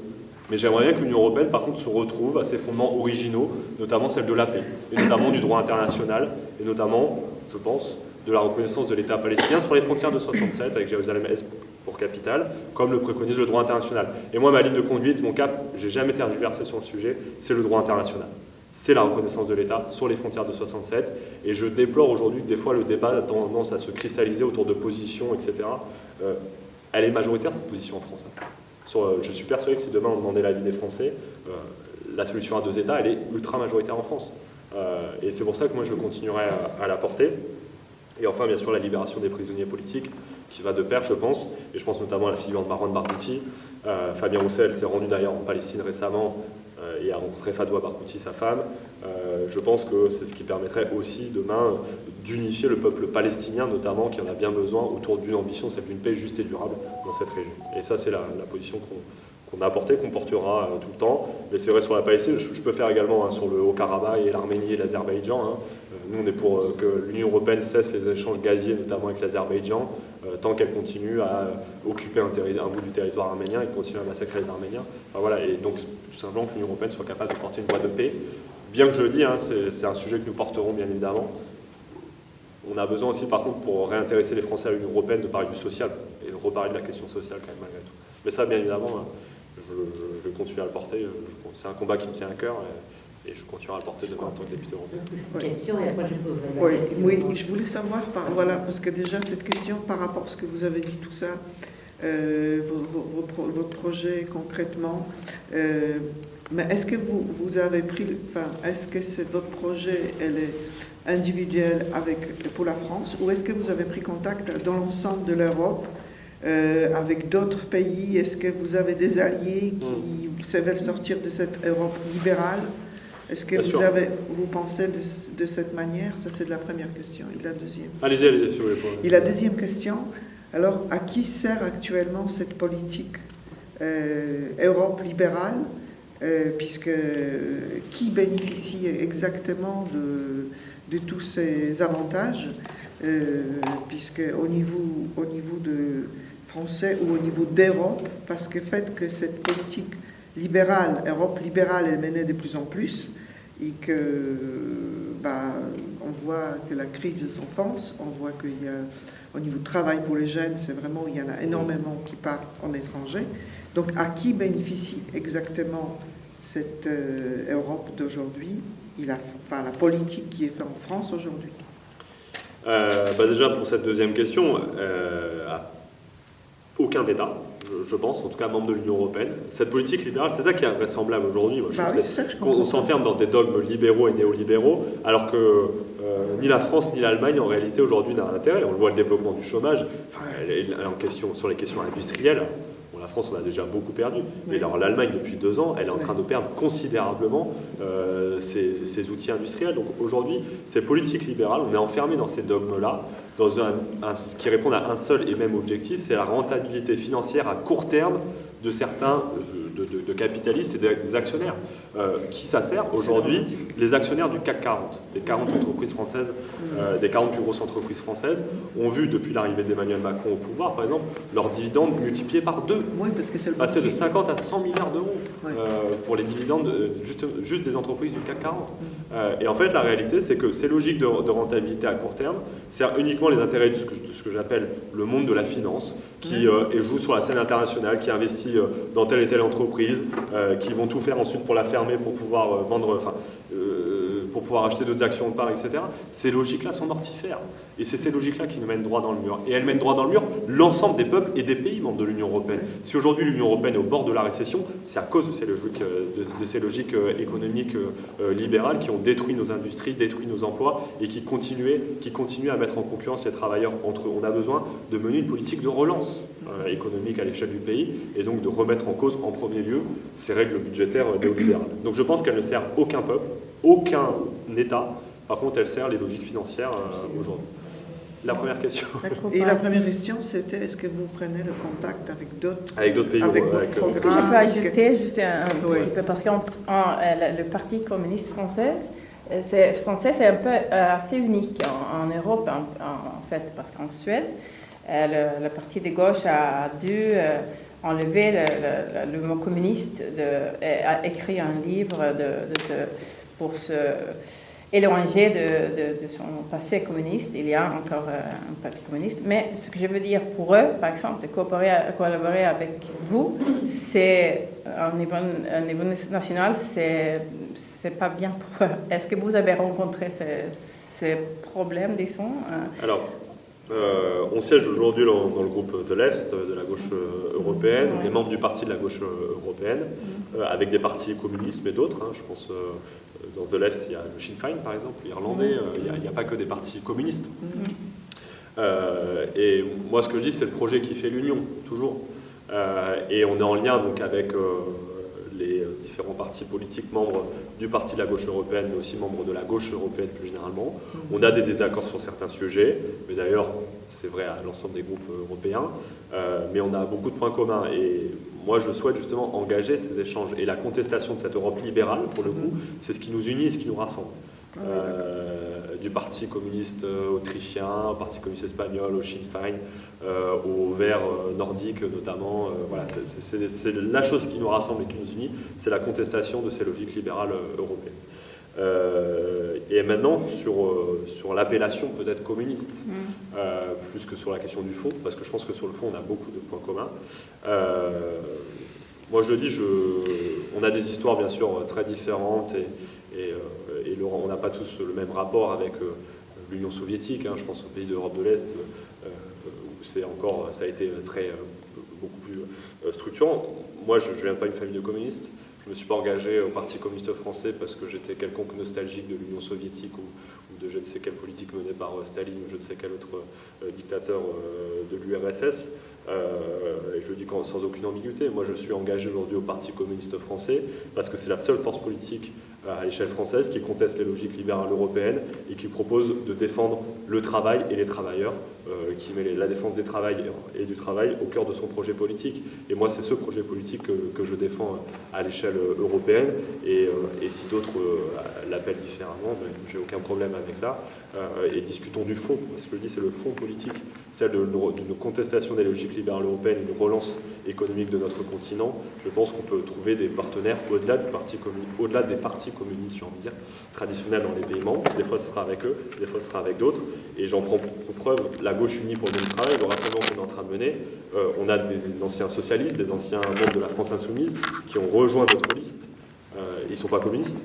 Mais j'aimerais bien que l'Union européenne, par contre, se retrouve à ses fondements originaux, notamment celle de la paix, et notamment du droit international, et notamment, je pense, de la reconnaissance de l'État palestinien sur les frontières de 67, avec Jérusalem-Est pour capitale, comme le préconise le droit international. Et moi, ma ligne de conduite, mon cap, j'ai jamais tergiversé sur le sujet, c'est le droit international. C'est la reconnaissance de l'État sur les frontières de 67, et je déplore aujourd'hui que des fois le débat a tendance à se cristalliser autour de positions, etc. Elle est majoritaire, cette position en France. Je suis persuadé que si demain on demandait l'avis des Français, la solution à 2 États, elle est ultra majoritaire en France. Et c'est pour ça que moi je continuerai à la porter. Et enfin, bien sûr, la libération des prisonniers politiques, qui va de pair, je pense, et je pense notamment à la figure de Marwan Barghouti. Fabien Roussel s'est rendu d'ailleurs en Palestine récemment et a rencontré Fadwa Barghouti, sa femme. Je pense que c'est ce qui permettrait aussi demain d'unifier le peuple palestinien, notamment, qui en a bien besoin, autour d'une ambition, celle d'une paix juste et durable dans cette région. Et ça, c'est la position qu'on a apportée, qu'on portera tout le temps. Mais c'est vrai sur la Palestine, je peux faire également sur le Haut-Karabakh et l'Arménie et l'Azerbaïdjan. Nous, on est pour que l'Union européenne cesse les échanges gaziers, notamment avec l'Azerbaïdjan, tant qu'elle continue à occuper un bout du territoire arménien et continue à massacrer les Arméniens. Enfin, voilà. Et donc, tout simplement que l'Union européenne soit capable de porter une voie de paix. Bien que je le dis, c'est un sujet que nous porterons bien évidemment. On a besoin aussi, par contre, pour réintéresser les Français à l'Union européenne, de parler du social et de reparler de la question sociale quand même malgré tout. Mais ça, bien évidemment, je vais continuer à le porter. C'est un combat qui me tient à cœur et je continuerai à le porter demain en tant que député européen. Une question et après je poserai la question. Oui, je voulais savoir, voilà, parce que déjà cette question par rapport à ce que vous avez dit, tout ça, votre projet concrètement, mais est-ce que vous avez pris, est-ce que votre projet, elle est individuel pour la France, ou est-ce que vous avez pris contact dans l'ensemble de l'Europe avec d'autres pays? Est-ce que vous avez des alliés qui veulent sortir de cette Europe libérale? Est-ce que vous pensez de cette manière? Ça, c'est la première question. Et la deuxième. Allez-y, si vous voulez. Et la deuxième question, alors, à qui sert actuellement cette politique Europe libérale, puisque qui bénéficie exactement de tous ces avantages, puisque au niveau de français ou au niveau d'Europe, parce que fait que cette politique libérale, Europe libérale, est menée de plus en plus, et que on voit que la crise s'enfonce, on voit qu'il y a au niveau du travail pour les jeunes, c'est vraiment, il y en a énormément qui partent en étranger. Donc à qui bénéficie exactement cette Europe d'aujourd'hui, la politique qui est faite en France aujourd'hui? Déjà pour cette deuxième question, aucun État, je pense, en tout cas membre de l'Union européenne. Cette politique libérale, c'est ça qui est vraisemblable aujourd'hui. On s'enferme dans des dogmes libéraux et néolibéraux, alors que ni la France ni l'Allemagne, en réalité, aujourd'hui, n'a intérêt. On le voit, le développement du chômage, sur les questions industrielles. La France, on a déjà beaucoup perdu. Mais alors l'Allemagne, depuis 2 ans, elle est en train de perdre considérablement ses outils industriels. Donc aujourd'hui, ces politiques libérales, on est enfermé dans ces dogmes-là, dans qui répondent à un seul et même objectif, c'est la rentabilité financière à court terme de certains de capitalistes et des actionnaires. Qui ça sert aujourd'hui? Les actionnaires du CAC 40, des 40 entreprises françaises, des 40 plus grosses entreprises françaises, ont vu depuis l'arrivée d'Emmanuel Macron au pouvoir, par exemple, leurs dividendes multipliés par 2. Oui, parce que c'est passer de 50 à 100 milliards d'euros pour les dividendes juste des entreprises du CAC 40. Et en fait, la réalité, c'est que ces logiques de rentabilité à court terme servent uniquement les intérêts de ce que j'appelle le monde de la finance, qui joue sur la scène internationale, qui investit dans telle et telle entreprise, qui vont tout faire ensuite pour la fermer, pour pouvoir vendre, pour pouvoir acheter d'autres actions de part, etc. Ces logiques-là sont mortifères. Et c'est ces logiques-là qui nous mènent droit dans le mur. Et elles mènent droit dans le mur l'ensemble des peuples et des pays membres de l'Union européenne. Si aujourd'hui l'Union européenne est au bord de la récession, c'est à cause de ces logiques économiques libérales qui ont détruit nos industries, détruit nos emplois et qui continuent à mettre en concurrence les travailleurs entre eux. On a besoin de mener une politique de relance économique à l'échelle du pays et donc de remettre en cause en premier lieu ces règles budgétaires néolibérales. Donc je pense qu'elle ne sert aucun peuple, aucun État. Par contre, elle sert les logiques financières aujourd'hui. La première question. Et la première question, c'était est-ce que vous prenez le contact avec d'autres pays? Est-ce que je peux ajouter juste un petit peu, parce que le Parti communiste français, c'est un peu assez unique en Europe, en fait, parce qu'en Suède, le parti de gauche a dû enlever le mot communiste, a écrit un livre pour se éloigné de son passé communiste. Il y a encore un parti communiste. Mais ce que je veux dire pour eux, par exemple, de collaborer avec vous, c'est, au niveau national, c'est pas bien pour eux. Est-ce que vous avez rencontré ces problèmes, disons? Alors, on siège aujourd'hui dans le groupe de l'Est, de la gauche européenne. On est membre du parti de la gauche européenne, avec des partis communistes, mais d'autres. Je pense, dans de l'Est, il y a le Sinn Féin, par exemple, l'Irlandais. Il n'y a pas que des partis communistes. Et moi, ce que je dis, c'est le projet qui fait l'union, toujours. Et on est en lien donc avec les différents partis politiques membres du Parti de la gauche européenne, mais aussi membres de la gauche européenne plus généralement. On a des désaccords sur certains sujets, mais d'ailleurs, c'est vrai à l'ensemble des groupes européens, mais on a beaucoup de points communs. Et moi, je souhaite justement engager ces échanges. Et la contestation de cette Europe libérale, pour le coup, c'est ce qui nous unit et ce qui nous rassemble. Du Parti communiste autrichien, au Parti communiste espagnol, au Sinn Féin, aux Verts nordiques notamment. Voilà, c'est la chose qui nous rassemble et qui nous unit, c'est la contestation de ces logiques libérales européennes. Et maintenant, sur l'appellation peut-être communiste, plus que sur la question du fond, parce que je pense que sur le fond, on a beaucoup de points communs. Moi, je le dis, on a des histoires bien sûr très différentes et on n'a pas tous le même rapport avec l'Union soviétique. Je pense aux pays d'Europe de l'Est où ça a été beaucoup plus structurant. Moi, je ne viens pas d'une famille de communistes. Je ne me suis pas engagé au Parti communiste français parce que j'étais quelconque nostalgique de l'Union soviétique ou de je ne sais quelle politique menée par Staline ou je ne sais quel autre dictateur de l'URSS. Et je le dis sans aucune ambiguïté. Moi, je suis engagé aujourd'hui au Parti communiste français parce que c'est la seule force politique à l'échelle française qui conteste les logiques libérales européennes et qui propose de défendre le travail et les travailleurs, qui met la défense des travailleurs et du travail au cœur de son projet politique. Et moi, c'est ce projet politique que je défends à l'échelle européenne. Et si d'autres l'appellent différemment, j'ai aucun problème avec ça. Et discutons du fond. Ce que je dis, c'est le fond politique, celle d'une contestation des logiques libérales européennes, une relance économique de notre continent. Je pense qu'on peut trouver des partenaires au-delà des partis communistes, j'ai envie de dire, traditionnels dans les pays membres. Des fois, ce sera avec eux, des fois, ce sera avec d'autres. Et j'en prends pour preuve la gauche unie pour le même travail, le rassemblement qu'on est en train de mener. On a des anciens socialistes, des anciens membres de la France insoumise qui ont rejoint notre liste. Ils ne sont pas communistes.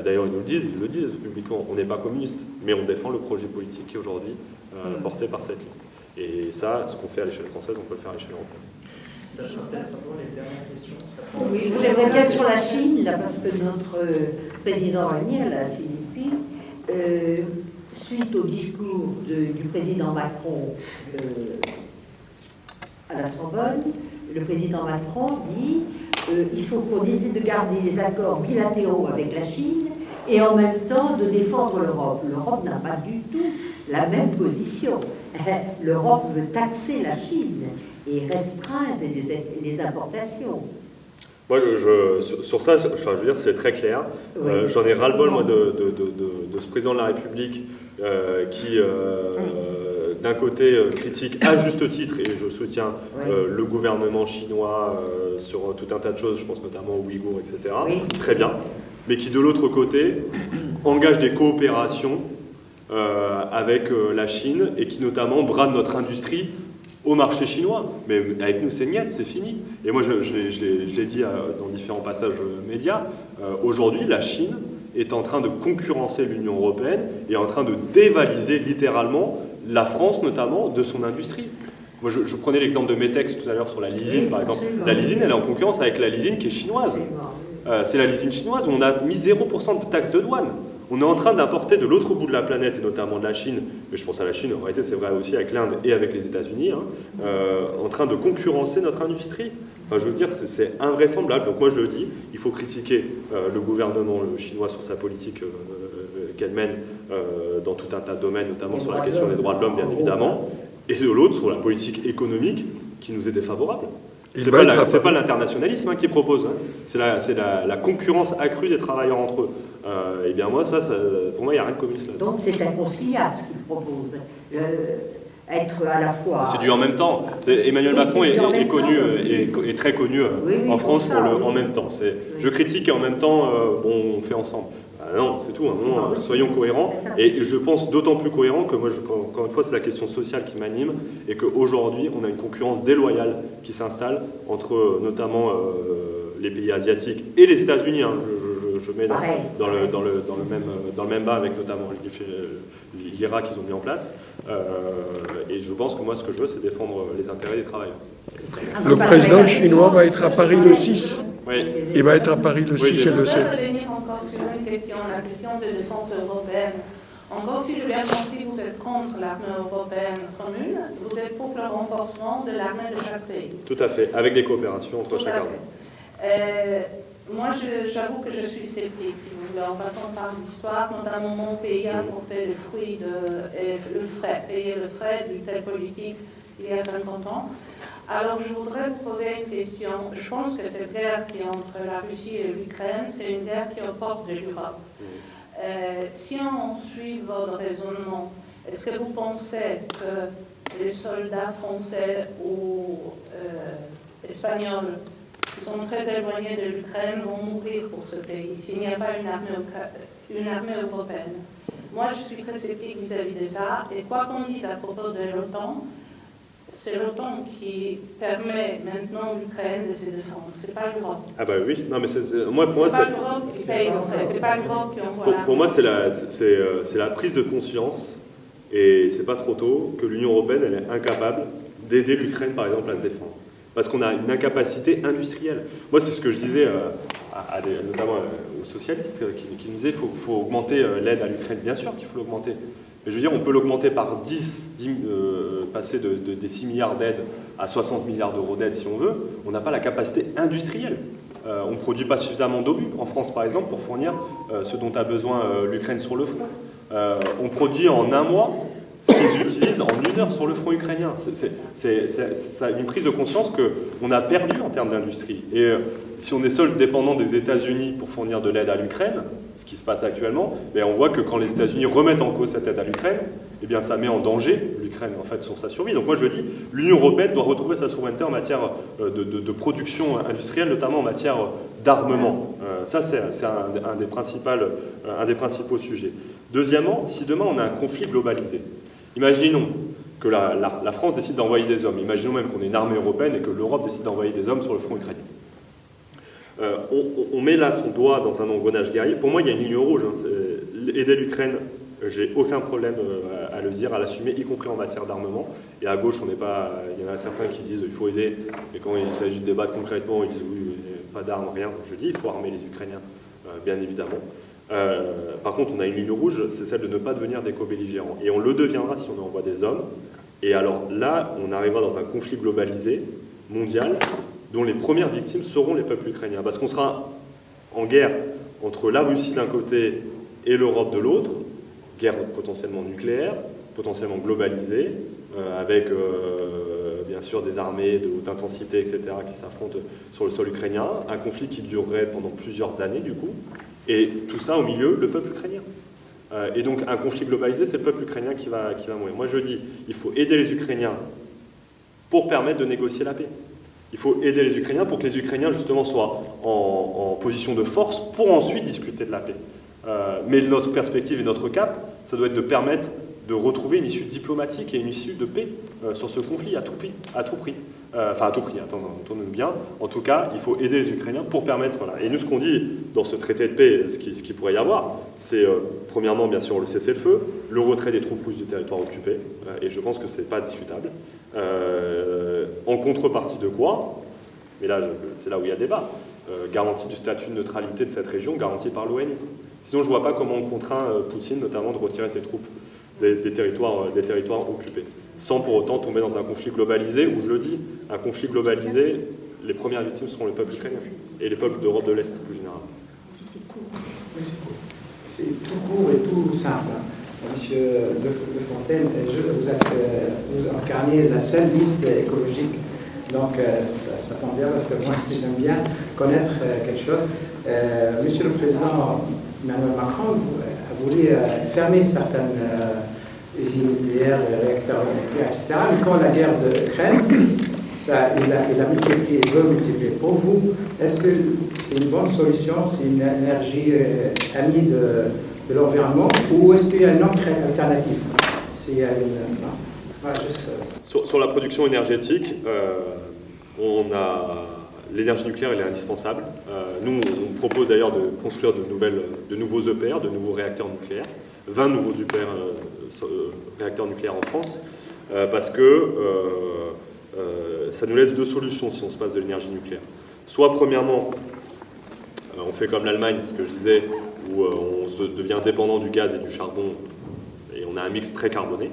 D'ailleurs, ils le disent publiquement. On n'est pas communiste, mais on défend le projet politique qui est aujourd'hui porté par cette liste. Et ça, ce qu'on fait à l'échelle française, on peut le faire à l'échelle européenne. Ça sera peut-être simplement les dernières questions. Oui, j'aimerais bien sur la Chine, là, parce que notre président Daniel à Xi Jinping, suite au discours du président Macron à la Sorbonne, le président Macron dit il faut qu'on essaie de garder des accords bilatéraux avec la Chine et en même temps de défendre l'Europe. L'Europe n'a pas du tout la même position. L'Europe veut taxer la Chine et restreindre les importations. Moi, sur ça, je veux dire, c'est très clair. Oui. J'en ai ras-le-bol, moi, de ce président de la République qui, d'un côté, critique à juste titre, et je soutiens le gouvernement chinois sur tout un tas de choses, je pense notamment aux Ouïghours, etc. Oui. Très bien. Mais qui, de l'autre côté, engage des coopérations avec la Chine et qui, notamment, brade notre industrie au marché chinois. Mais avec nous, c'est niet, c'est fini. Et moi, je l'ai dit dans différents passages médias, aujourd'hui, la Chine est en train de concurrencer l'Union européenne et est en train de dévaliser littéralement la France, notamment, de son industrie. Moi, je prenais l'exemple de Metex tout à l'heure sur la lysine, par exemple. La lysine, elle est en concurrence avec la lysine qui est chinoise. C'est la lysine chinoise où on a mis 0% de taxes de douane. On est en train d'importer de l'autre bout de la planète, et notamment de la Chine, mais je pense à la Chine, en réalité c'est vrai aussi avec l'Inde et avec les États-Unis, en train de concurrencer notre industrie. Enfin, je veux dire, c'est invraisemblable. Donc moi je le dis, il faut critiquer le gouvernement chinois sur sa politique qu'elle mène dans tout un tas de domaines, notamment sur la question des droits de l'homme, bien évidemment, et de l'autre sur la politique économique qui nous est défavorable. C'est pas l'internationalisme qui propose, c'est la concurrence accrue des travailleurs entre eux. Et bien moi, pour moi, il n'y a rien de communiste là. Donc c'est inconciliable ce qu'il propose. Être à la fois... C'est du en même temps. Emmanuel Macron est connu, est très connu en France pour le en même temps. Je critique et en même temps, on fait ensemble. non, c'est tout. Soyons cohérents. Et je pense d'autant plus cohérent que moi, encore une fois, c'est la question sociale qui m'anime et qu'aujourd'hui, on a une concurrence déloyale qui s'installe entre notamment les pays asiatiques et les États-Unis. Hein, je mets dans le même bas avec notamment l'IRA qu'ils ont mis en place. Et je pense que moi, ce que je veux, c'est défendre les intérêts des travailleurs. Le président chinois va être à Paris le 6. Oui. Il va être à Paris le 6 et le 7. Je voudrais revenir encore sur une question, la question de défense européenne. Encore, si j'ai bien compris, vous êtes contre l'armée européenne commune, vous êtes pour le renforcement de l'armée de chaque pays. Tout à fait, avec des coopérations entre chaque armée. Moi, j'avoue que je suis sceptique, si vous voulez, en passant par l'histoire, notamment mon pays a porté payé le frais d'une telle politique il y a 50 ans. Alors, je voudrais vous poser une question. Je pense que cette guerre qui est entre la Russie et l'Ukraine, c'est une guerre qui est aux portes de l'Europe. Si on suit votre raisonnement, est-ce que vous pensez que les soldats français ou espagnols qui sont très éloignés de l'Ukraine vont mourir pour ce pays s'il n'y a pas une armée européenne? Moi, je suis très sceptique vis-à-vis de ça. Et quoi qu'on dise à propos de l'OTAN, c'est l'OTAN qui permet maintenant l'Ukraine de se défendre. C'est pas l'Europe. Ah bah oui, non mais pour moi c'est pas l'Europe qui paye le frais. C'est pas l'Europe qui envoie. Pour moi, c'est la prise de conscience, et c'est pas trop tôt, que l'Union européenne elle est incapable d'aider l'Ukraine par exemple à se défendre, parce qu'on a une incapacité industrielle. Moi, c'est ce que je disais notamment aux socialistes qui me disaient qu'il faut augmenter l'aide à l'Ukraine. Bien sûr qu'il faut l'augmenter. Mais je veux dire, on peut l'augmenter par 10 passer des 6 milliards d'aides à 60 milliards d'euros d'aide si on veut. On n'a pas la capacité industrielle. On ne produit pas suffisamment d'obus en France, par exemple, pour fournir ce dont a besoin l'Ukraine sur le front. On produit en un mois ce qu'ils utilisent en 1 heure sur le front ukrainien. C'est une prise de conscience qu'on a perdu en termes d'industrie. Et si on est seul dépendant des États-Unis pour fournir de l'aide à l'Ukraine, ce qui se passe actuellement, mais on voit que quand les États-Unis remettent en cause cette aide à l'Ukraine, eh bien ça met en danger l'Ukraine en fait sur sa survie. Donc moi je dis, l'Union européenne doit retrouver sa souveraineté en matière de production industrielle, notamment en matière d'armement. Ça c'est un des principaux sujets. Deuxièmement, si demain on a un conflit globalisé, imaginons que la France décide d'envoyer des hommes, imaginons même qu'on ait une armée européenne et que l'Europe décide d'envoyer des hommes sur le front ukrainien. On met là son doigt dans un engrenage guerrier. Pour moi, il y a une ligne rouge. Aider l'Ukraine, j'ai aucun problème à le dire, à l'assumer, y compris en matière d'armement. Et à gauche, il y en a certains qui disent qu'il faut aider, mais quand il s'agit de débattre concrètement, ils disent oui, pas d'armes, rien. Je dis il faut armer les Ukrainiens, bien évidemment. Par contre, on a une ligne rouge, c'est celle de ne pas devenir des co-belligérants. Et on le deviendra si on envoie des hommes. Et alors là, on arrivera dans un conflit globalisé, mondial, dont les premières victimes seront les peuples ukrainiens. Parce qu'on sera en guerre entre la Russie d'un côté et l'Europe de l'autre, guerre potentiellement nucléaire, potentiellement globalisée, avec bien sûr des armées de haute intensité, etc., qui s'affrontent sur le sol ukrainien, un conflit qui durerait pendant plusieurs années du coup, et tout ça au milieu, le peuple ukrainien. Et donc un conflit globalisé, c'est le peuple ukrainien qui va mourir. Moi je dis, il faut aider les Ukrainiens pour permettre de négocier la paix. Il faut aider les Ukrainiens pour que les Ukrainiens, justement, soient en position de force pour ensuite discuter de la paix. Mais notre perspective et notre cap, ça doit être de permettre de retrouver une issue diplomatique et une issue de paix sur ce conflit à tout prix. Enfin, à tout prix, tournons-nous bien. En tout cas, il faut aider les Ukrainiens pour permettre... Voilà. Et nous, ce qu'on dit dans ce traité de paix, ce qui pourrait y avoir, c'est premièrement, bien sûr, le cessez-le-feu, le retrait des troupes russes du territoire occupé, et je pense que ce n'est pas discutable. En contrepartie de quoi, mais là c'est là où il y a débat, garantie du statut de neutralité de cette région garantie par l'ONU. Sinon je ne vois pas comment on contraint Poutine notamment de retirer ses troupes des territoires occupés, sans pour autant tomber dans un conflit globalisé, où je le dis, un conflit globalisé, les premières victimes seront les peuples ukrainiens et les peuples d'Europe de l'Est plus généralement. C'est tout court et tout simple. Monsieur De Fontaine, vous incarnez la seule liste écologique, donc ça tombe bien parce que moi j'aime bien connaître quelque chose. Monsieur le Président Emmanuel Macron a voulu fermer certaines usines nucléaires, réacteurs nucléaires, etc. Mais quand la guerre d'Ukraine il a multiplié, il veut multiplier. Pour vous, est-ce que c'est une bonne solution, c'est une énergie amie de l'environnement, ou est-ce qu'il y a une autre alternative? S'il y a une... Non. Voilà, juste, sur la production énergétique, l'énergie nucléaire elle est indispensable. Nous, on propose d'ailleurs de construire de nouveaux EPR, de nouveaux réacteurs nucléaires, 20 nouveaux réacteurs nucléaires en France, parce que ça nous laisse deux solutions si on se passe de l'énergie nucléaire. Soit, premièrement, on fait comme l'Allemagne, ce que je disais, où on se devient dépendant du gaz et du charbon, et on a un mix très carboné.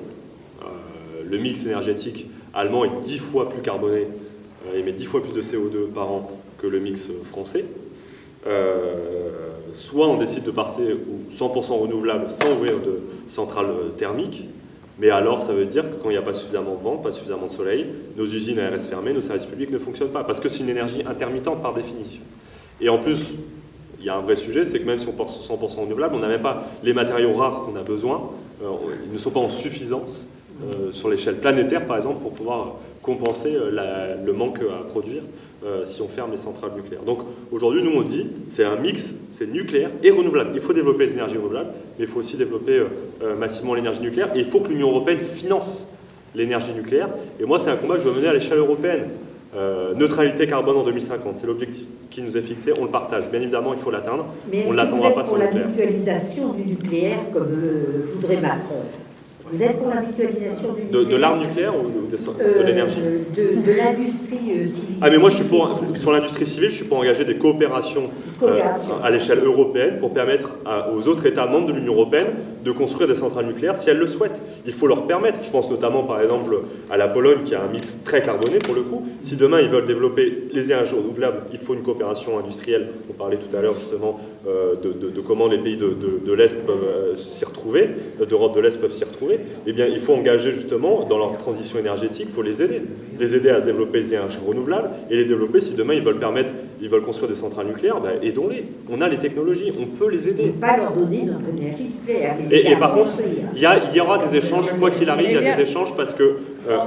Le mix énergétique allemand est 10 fois plus carboné, émet 10 fois plus de CO2 par an que le mix français. Soit on décide de passer au 100% renouvelable sans ouvrir de centrales thermiques, mais alors ça veut dire que quand il n'y a pas suffisamment de vent, pas suffisamment de soleil, nos usines restent fermées, nos services publics ne fonctionnent pas, parce que c'est une énergie intermittente par définition. Et en plus, il y a un vrai sujet, c'est que même si on porte 100% renouvelable, on n'a même pas les matériaux rares qu'on a besoin, ils ne sont pas en suffisance sur l'échelle planétaire, par exemple, pour pouvoir compenser le manque à produire si on ferme les centrales nucléaires. Donc aujourd'hui, nous on dit, c'est un mix, c'est nucléaire et renouvelable. Il faut développer les énergies renouvelables, mais il faut aussi développer massivement l'énergie nucléaire, et il faut que l'Union européenne finance l'énergie nucléaire. Et moi, c'est un combat que je veux mener à l'échelle européenne. Neutralité carbone en 2050, c'est l'objectif qui nous est fixé, on le partage. Bien évidemment, il faut l'atteindre. Mais on ne l'attendra pas sans nucléaire. nucléaire. Pour la mutualisation du nucléaire, comme voudrait Macron. Vous êtes pour la mutualisation du nucléaire? De l'arme nucléaire ou de l'énergie? De l'industrie civile. Ah mais moi, sur l'industrie civile, je suis pour engager des coopérations à l'échelle européenne pour permettre aux autres États membres de l'Union européenne de construire des centrales nucléaires si elles le souhaitent. Il faut leur permettre. Je pense notamment par exemple à la Pologne qui a un mix très carboné pour le coup. Si demain ils veulent développer les énergies renouvelables, il faut une coopération industrielle. On parlait tout à l'heure justement de comment les pays de l'Est peuvent s'y retrouver, d'Europe de l'Est peuvent s'y retrouver. Eh bien, il faut engager justement dans leur transition énergétique, il faut les aider à développer les énergies renouvelables et les développer si demain ils veulent construire des centrales nucléaires, ben, aidons-les. On a les technologies, on peut les aider. On ne peut pas leur donner notre énergie nucléaire. Et par contre, il y aura des échanges, quoi qu'il arrive, il y a des échanges parce que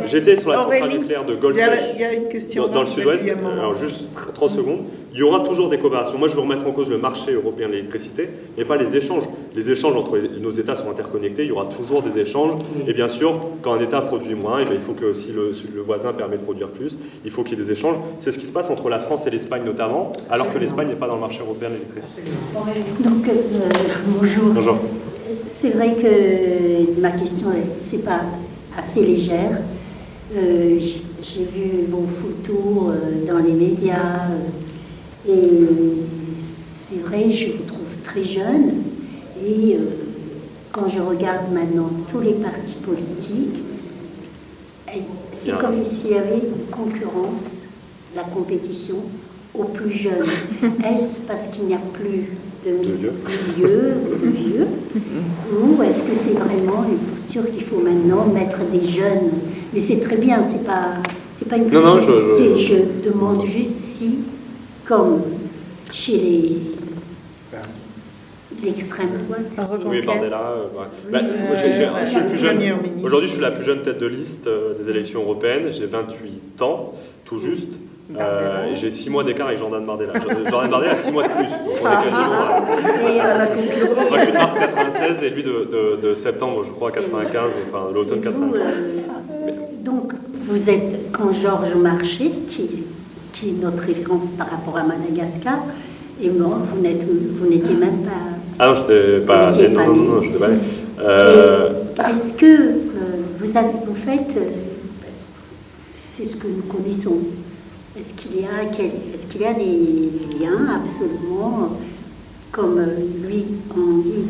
j'étais sur la centrale nucléaire de Goldfish, il y a une question dans le sud-ouest, alors juste 30 secondes. Il y aura toujours des coopérations. Moi, je veux remettre en cause le marché européen de l'électricité, mais pas les échanges. Les échanges entre nos États sont interconnectés, il y aura toujours des échanges. Et bien sûr, quand un État produit moins, il faut que si le voisin permet de produire plus, il faut qu'il y ait des échanges. C'est ce qui se passe entre la France et l'Espagne notamment, alors que l'Espagne n'est pas dans le marché européen de l'électricité. Donc, bonjour. Bonjour. C'est vrai que ma question, c'est pas assez légère. J'ai vu vos photos dans les médias. Et c'est vrai, je vous trouve très jeune. Et quand je regarde maintenant tous les partis politiques, c'est comme s'il y avait une concurrence, la compétition aux plus jeunes. Est-ce parce qu'il n'y a plus de vieux, ou est-ce que c'est vraiment une posture qu'il faut maintenant mettre des jeunes? Mais c'est très bien, c'est pas une question. Non, je demande juste si, comme chez l'extrême droite. Oui, Bardella. Je suis le plus jeune. Aujourd'hui, je suis la plus jeune tête de liste des élections européennes. J'ai 28 ans, tout juste. Et j'ai 6 mois d'écart avec Jordan Bardella. Jordan Bardella a 6 mois de plus. Donc on est quasiment. Moi, je suis de mars 96 et lui de septembre, je crois, 95, enfin l'automne 95. Donc, vous êtes, quand Georges Marchais, qui est notre référence par rapport à Madagascar, est mort, vous n'étiez même pas. Ah non, je n'étais pas né. Non, je n'étais pas né. Est-ce que vous faites. C'est ce que nous connaissons. Est-ce qu'il y a des liens absolument, comme lui, on dit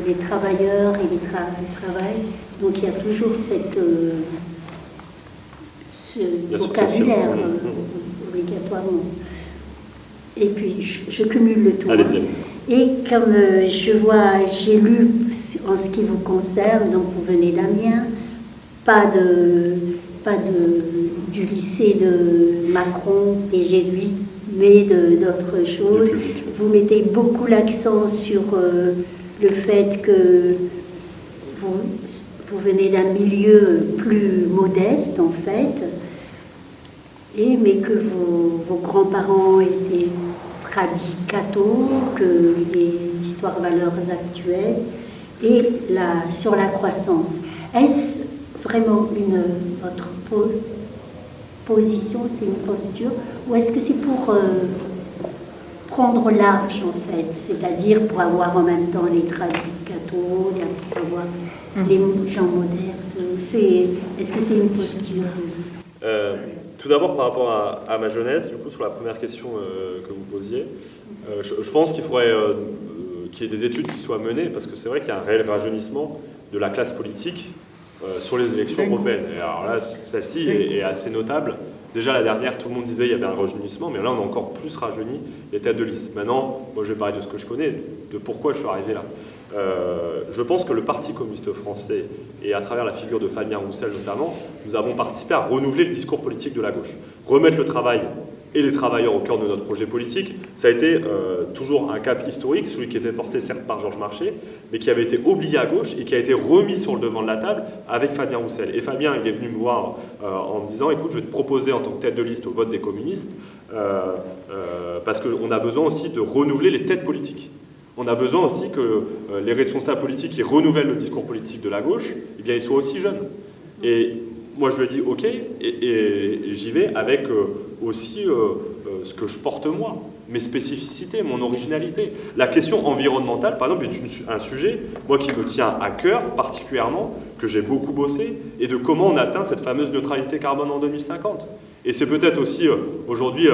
les travailleurs et les travail, donc il y a toujours ce vocabulaire obligatoirement. Et puis je cumule le tout. Et comme j'ai lu en ce qui vous concerne, donc vous venez d'Amiens, pas du lycée de Macron, des jésuites, mais d'autres choses. Vous mettez beaucoup l'accent sur le fait que vous venez d'un milieu plus modeste, en fait. mais que vos grands-parents étaient tradis cathos, que l'histoire valeurs actuelles, et sur la croissance. Est-ce vraiment votre position, c'est une posture, ou est-ce que c'est pour prendre large en fait, c'est-à-dire pour avoir en même temps les tradis cathos, pour avoir les gens modernes, est-ce que c'est une posture? Tout d'abord, par rapport à ma jeunesse, du coup, sur la première question que vous posiez, je pense qu'il faudrait qu'il y ait des études qui soient menées, parce que c'est vrai qu'il y a un réel rajeunissement de la classe politique sur les élections européennes. Et alors là, celle-ci est assez notable. Déjà, la dernière, tout le monde disait qu'il y avait un rajeunissement, mais là, on a encore plus rajeuni les têtes de liste. Maintenant, moi, je vais parler de ce que je connais, de pourquoi je suis arrivé là. Je pense que le Parti communiste français, et à travers la figure de Fabien Roussel notamment, nous avons participé à renouveler le discours politique de la gauche. Remettre le travail et les travailleurs au cœur de notre projet politique, ça a été toujours un cap historique, celui qui était porté certes par Georges Marchais, mais qui avait été oublié à gauche et qui a été remis sur le devant de la table avec Fabien Roussel. Et Fabien, il est venu me voir en me disant « Écoute, je vais te proposer en tant que tête de liste au vote des communistes, parce qu'on a besoin aussi de renouveler les têtes politiques. On a besoin aussi que les responsables politiques qui renouvellent le discours politique de la gauche, eh bien, ils soient aussi jeunes. » Et moi, je lui ai dit « Ok », et j'y vais avec aussi ce que je porte moi, mes spécificités, mon originalité. La question environnementale, par exemple, est un sujet, moi, qui me tient à cœur particulièrement, que j'ai beaucoup bossé, et de comment on atteint cette fameuse neutralité carbone en 2050. Et c'est peut-être aussi aujourd'hui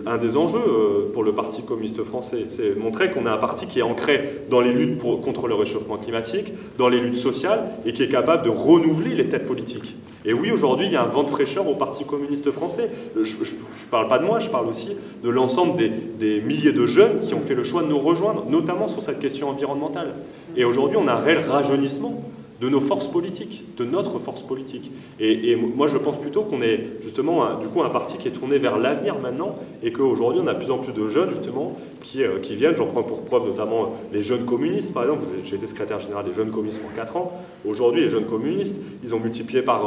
un des enjeux pour le Parti communiste français, c'est montrer qu'on a un parti qui est ancré dans les luttes contre le réchauffement climatique, dans les luttes sociales, et qui est capable de renouveler les têtes politiques. Et oui, aujourd'hui, il y a un vent de fraîcheur au Parti communiste français. Je ne parle pas de moi, je parle aussi de l'ensemble des milliers de jeunes qui ont fait le choix de nous rejoindre, notamment sur cette question environnementale. Et aujourd'hui, on a un réel rajeunissement de nos forces politiques, de notre force politique. Et moi, je pense plutôt qu'on est justement un parti qui est tourné vers l'avenir maintenant, et qu'aujourd'hui, on a de plus en plus de jeunes, justement, qui viennent. J'en prends pour preuve notamment les jeunes communistes, par exemple. J'ai été secrétaire général des jeunes communistes pendant 4 ans. Aujourd'hui, les jeunes communistes, ils ont multiplié par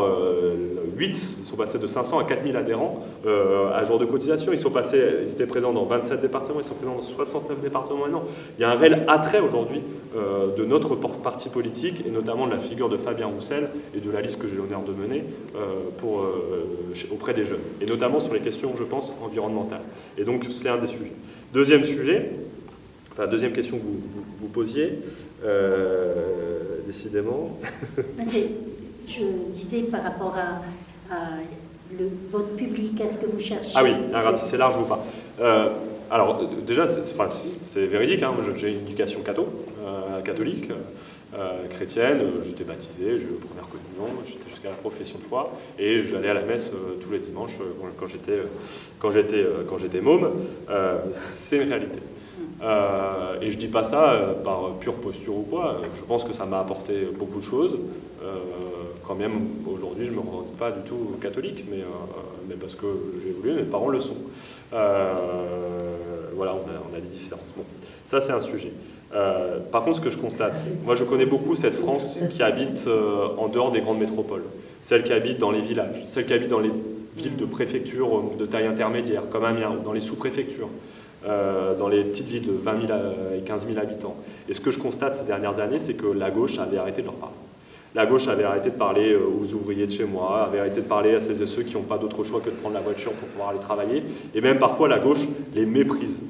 8, ils sont passés de 500 à 4000 adhérents à jour de cotisation. Ils étaient présents dans 27 départements, ils sont présents dans 69 départements maintenant. Il y a un réel attrait aujourd'hui de notre parti politique, et notamment de la figure de Fabien Roussel et de la liste que j'ai l'honneur de mener auprès des jeunes, et notamment sur les questions, je pense, environnementales. Et donc, c'est un des sujets. Deuxième question que vous posiez, décidément. Je disais par rapport à votre public, est-ce que vous cherchez... Ah oui, un ratissé large ou pas. Alors, déjà, c'est véridique, hein, j'ai une éducation catholique, chrétienne, j'étais baptisé, j'ai eu la première communion, j'étais jusqu'à la profession de foi, et j'allais à la messe tous les dimanches quand j'étais môme. C'est une réalité. Et je dis pas ça par pure posture ou quoi, je pense que ça m'a apporté beaucoup de choses. Quand même, aujourd'hui, je ne me revendique pas du tout catholique, mais parce que j'ai voulu, mes parents le sont. Voilà, on a des différences. Bon, ça, c'est un sujet. Par contre, ce que je constate, moi, je connais beaucoup cette France qui habite en dehors des grandes métropoles, celle qui habite dans les villages, celle qui habite dans les villes de préfecture de taille intermédiaire, comme Amiens, ou dans les sous-préfectures, dans les petites villes de 20 000 et 15 000 habitants. Et ce que je constate ces dernières années, c'est que la gauche avait arrêté de leur parler. La gauche avait arrêté de parler aux ouvriers de chez moi, avait arrêté de parler à celles et ceux qui n'ont pas d'autre choix que de prendre la voiture pour pouvoir aller travailler, et même parfois la gauche les méprise.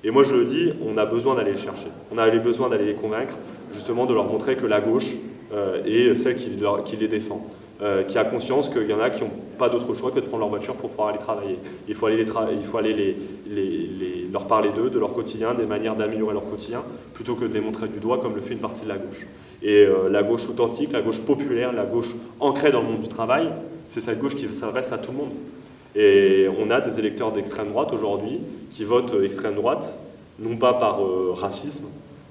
Et moi je le dis, on a besoin d'aller les chercher, on a besoin d'aller les convaincre, justement de leur montrer que la gauche est celle qui les défend, qui a conscience qu'il y en a qui n'ont pas d'autre choix que de prendre leur voiture pour pouvoir aller travailler. Il faut aller leur parler d'eux, de leur quotidien, des manières d'améliorer leur quotidien, plutôt que de les montrer du doigt comme le fait une partie de la gauche. Et la gauche authentique, la gauche populaire, la gauche ancrée dans le monde du travail, c'est cette gauche qui s'adresse à tout le monde. Et on a des électeurs d'extrême droite aujourd'hui qui votent extrême droite, non pas par racisme,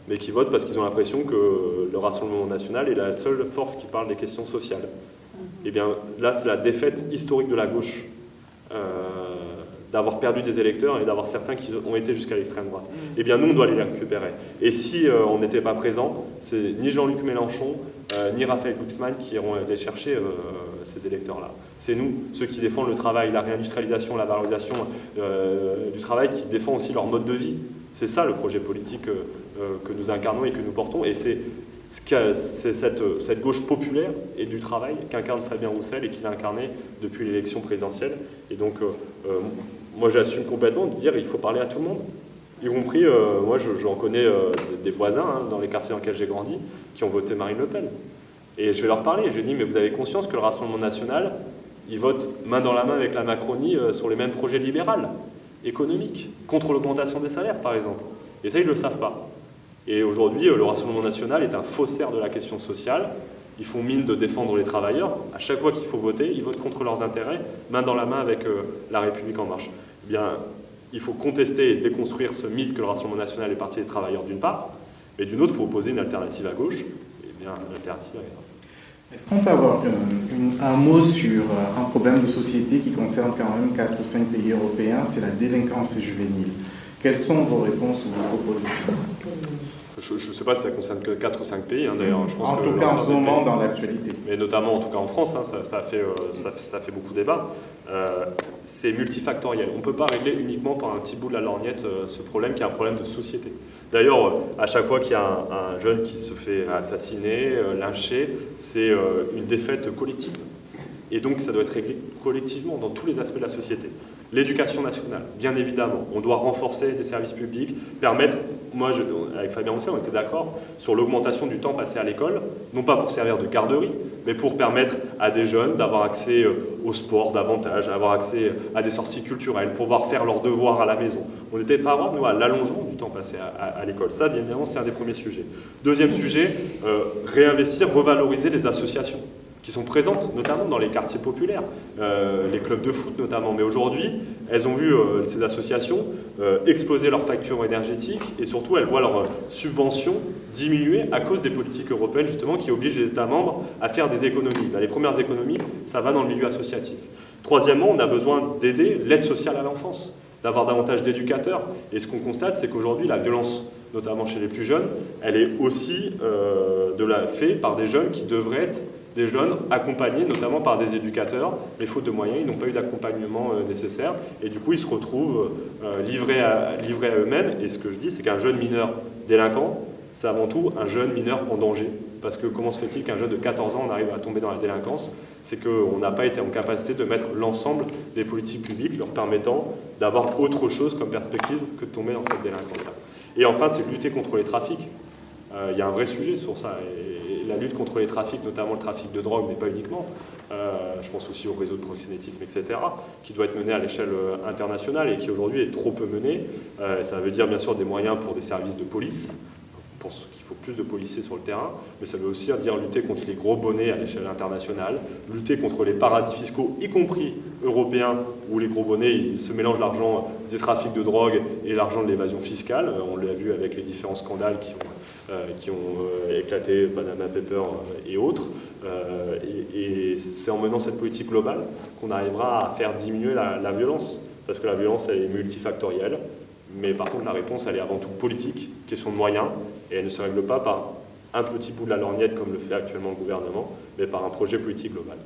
mais qui votent parce qu'ils ont l'impression que le Rassemblement national est la seule force qui parle des questions sociales. Et bien là, c'est la défaite historique de la gauche, d'avoir perdu des électeurs et d'avoir certains qui ont été jusqu'à l'extrême droite. Et bien nous, on doit aller les récupérer. Et si on n'était pas présent, c'est ni Jean-Luc Mélenchon, ni Raphaël Glucksmann qui iront aller chercher ces électeurs-là. C'est nous, ceux qui défendent le travail, la réindustrialisation, la valorisation du travail, qui défendent aussi leur mode de vie. C'est ça le projet politique que nous incarnons et que nous portons. Et c'est cette gauche populaire et du travail qu'incarne Fabien Roussel et qu'il a incarné depuis l'élection présidentielle. Et donc, moi j'assume complètement de dire qu'il faut parler à tout le monde. Y compris, moi j'en connais des voisins dans les quartiers dans lesquels j'ai grandi qui ont voté Marine Le Pen. Et je vais leur parler, je dis mais vous avez conscience que le Rassemblement national, il vote main dans la main avec la Macronie sur les mêmes projets libéraux, économiques, contre l'augmentation des salaires par exemple. Et ça ils ne le savent pas. Et aujourd'hui, le Rassemblement national est un faussaire de la question sociale. Ils font mine de défendre les travailleurs. À chaque fois qu'il faut voter, ils votent contre leurs intérêts, main dans la main avec La République En Marche. Eh bien, il faut contester et déconstruire ce mythe que le Rassemblement national est parti des travailleurs d'une part, mais d'une autre, il faut opposer une alternative à gauche. Eh bien, l'alternative est... Est-ce qu'on peut avoir un mot sur un problème de société qui concerne quand même 4 ou 5 pays européens, c'est la délinquance juvénile. Quelles sont vos réponses ou vos propositions? Je ne sais pas si ça concerne que 4 ou 5 pays, d'ailleurs. Je pense en tout cas, en ce moment, dans l'actualité. Mais notamment, en tout cas en France, ça fait beaucoup débat. C'est multifactoriel. On ne peut pas régler uniquement par un petit bout de la lorgnette ce problème qui est un problème de société. D'ailleurs, à chaque fois qu'il y a un jeune qui se fait assassiner, lyncher, c'est une défaite collective. Et donc, ça doit être réglé collectivement dans tous les aspects de la société. L'éducation nationale, bien évidemment. On doit renforcer des services publics, permettre... Moi, avec Fabien Roussel, on était d'accord sur l'augmentation du temps passé à l'école, non pas pour servir de garderie, mais pour permettre à des jeunes d'avoir accès au sport davantage, avoir accès à des sorties culturelles, pouvoir faire leurs devoirs à la maison. On était favorable, nous, à l'allongement du temps passé à l'école. Ça, bien évidemment, c'est un des premiers sujets. Deuxième sujet, réinvestir, revaloriser les associations qui sont présentes, notamment dans les quartiers populaires, les clubs de foot notamment. Mais aujourd'hui, elles ont vu ces associations exploser leurs factures énergétiques et surtout, elles voient leurs subventions diminuer à cause des politiques européennes, justement, qui obligent les États membres à faire des économies. Les premières économies, ça va dans le milieu associatif. Troisièmement, on a besoin d'aider l'aide sociale à l'enfance, d'avoir davantage d'éducateurs. Et ce qu'on constate, c'est qu'aujourd'hui, la violence, notamment chez les plus jeunes, elle est aussi faite par des jeunes qui devraient être des jeunes accompagnés notamment par des éducateurs, mais faute de moyens, ils n'ont pas eu d'accompagnement nécessaire, et du coup ils se retrouvent livrés à eux-mêmes, et ce que je dis, c'est qu'un jeune mineur délinquant, c'est avant tout un jeune mineur en danger, parce que comment se fait-il qu'un jeune de 14 ans on arrive à tomber dans la délinquance? C'est qu'on n'a pas été en capacité de mettre l'ensemble des politiques publiques leur permettant d'avoir autre chose comme perspective que de tomber dans cette délinquance-là. Et enfin, c'est lutter contre les trafics. Il y a un vrai sujet sur ça, et la lutte contre les trafics, notamment le trafic de drogue, mais pas uniquement, je pense aussi au réseau de proxénétisme, etc., qui doit être mené à l'échelle internationale et qui aujourd'hui est trop peu mené. Ça veut dire bien sûr des moyens pour des services de police. Je pense qu'il faut plus de policiers sur le terrain, mais ça veut aussi dire lutter contre les gros bonnets à l'échelle internationale, lutter contre les paradis fiscaux, y compris européens, où les gros bonnets ils se mélangent l'argent des trafics de drogue et l'argent de l'évasion fiscale. On l'a vu avec les différents scandales qui ont éclaté, Panama Papers et autres. Et c'est en menant cette politique globale qu'on arrivera à faire diminuer la violence, parce que la violence elle est multifactorielle. Mais par contre, la réponse, elle est avant tout politique, question de moyens, et elle ne se règle pas par un petit bout de la lorgnette, comme le fait actuellement le gouvernement, mais par un projet politique global.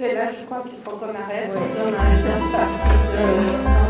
Là, je crois qu'il faut qu'on arrête. Oui. On arrête.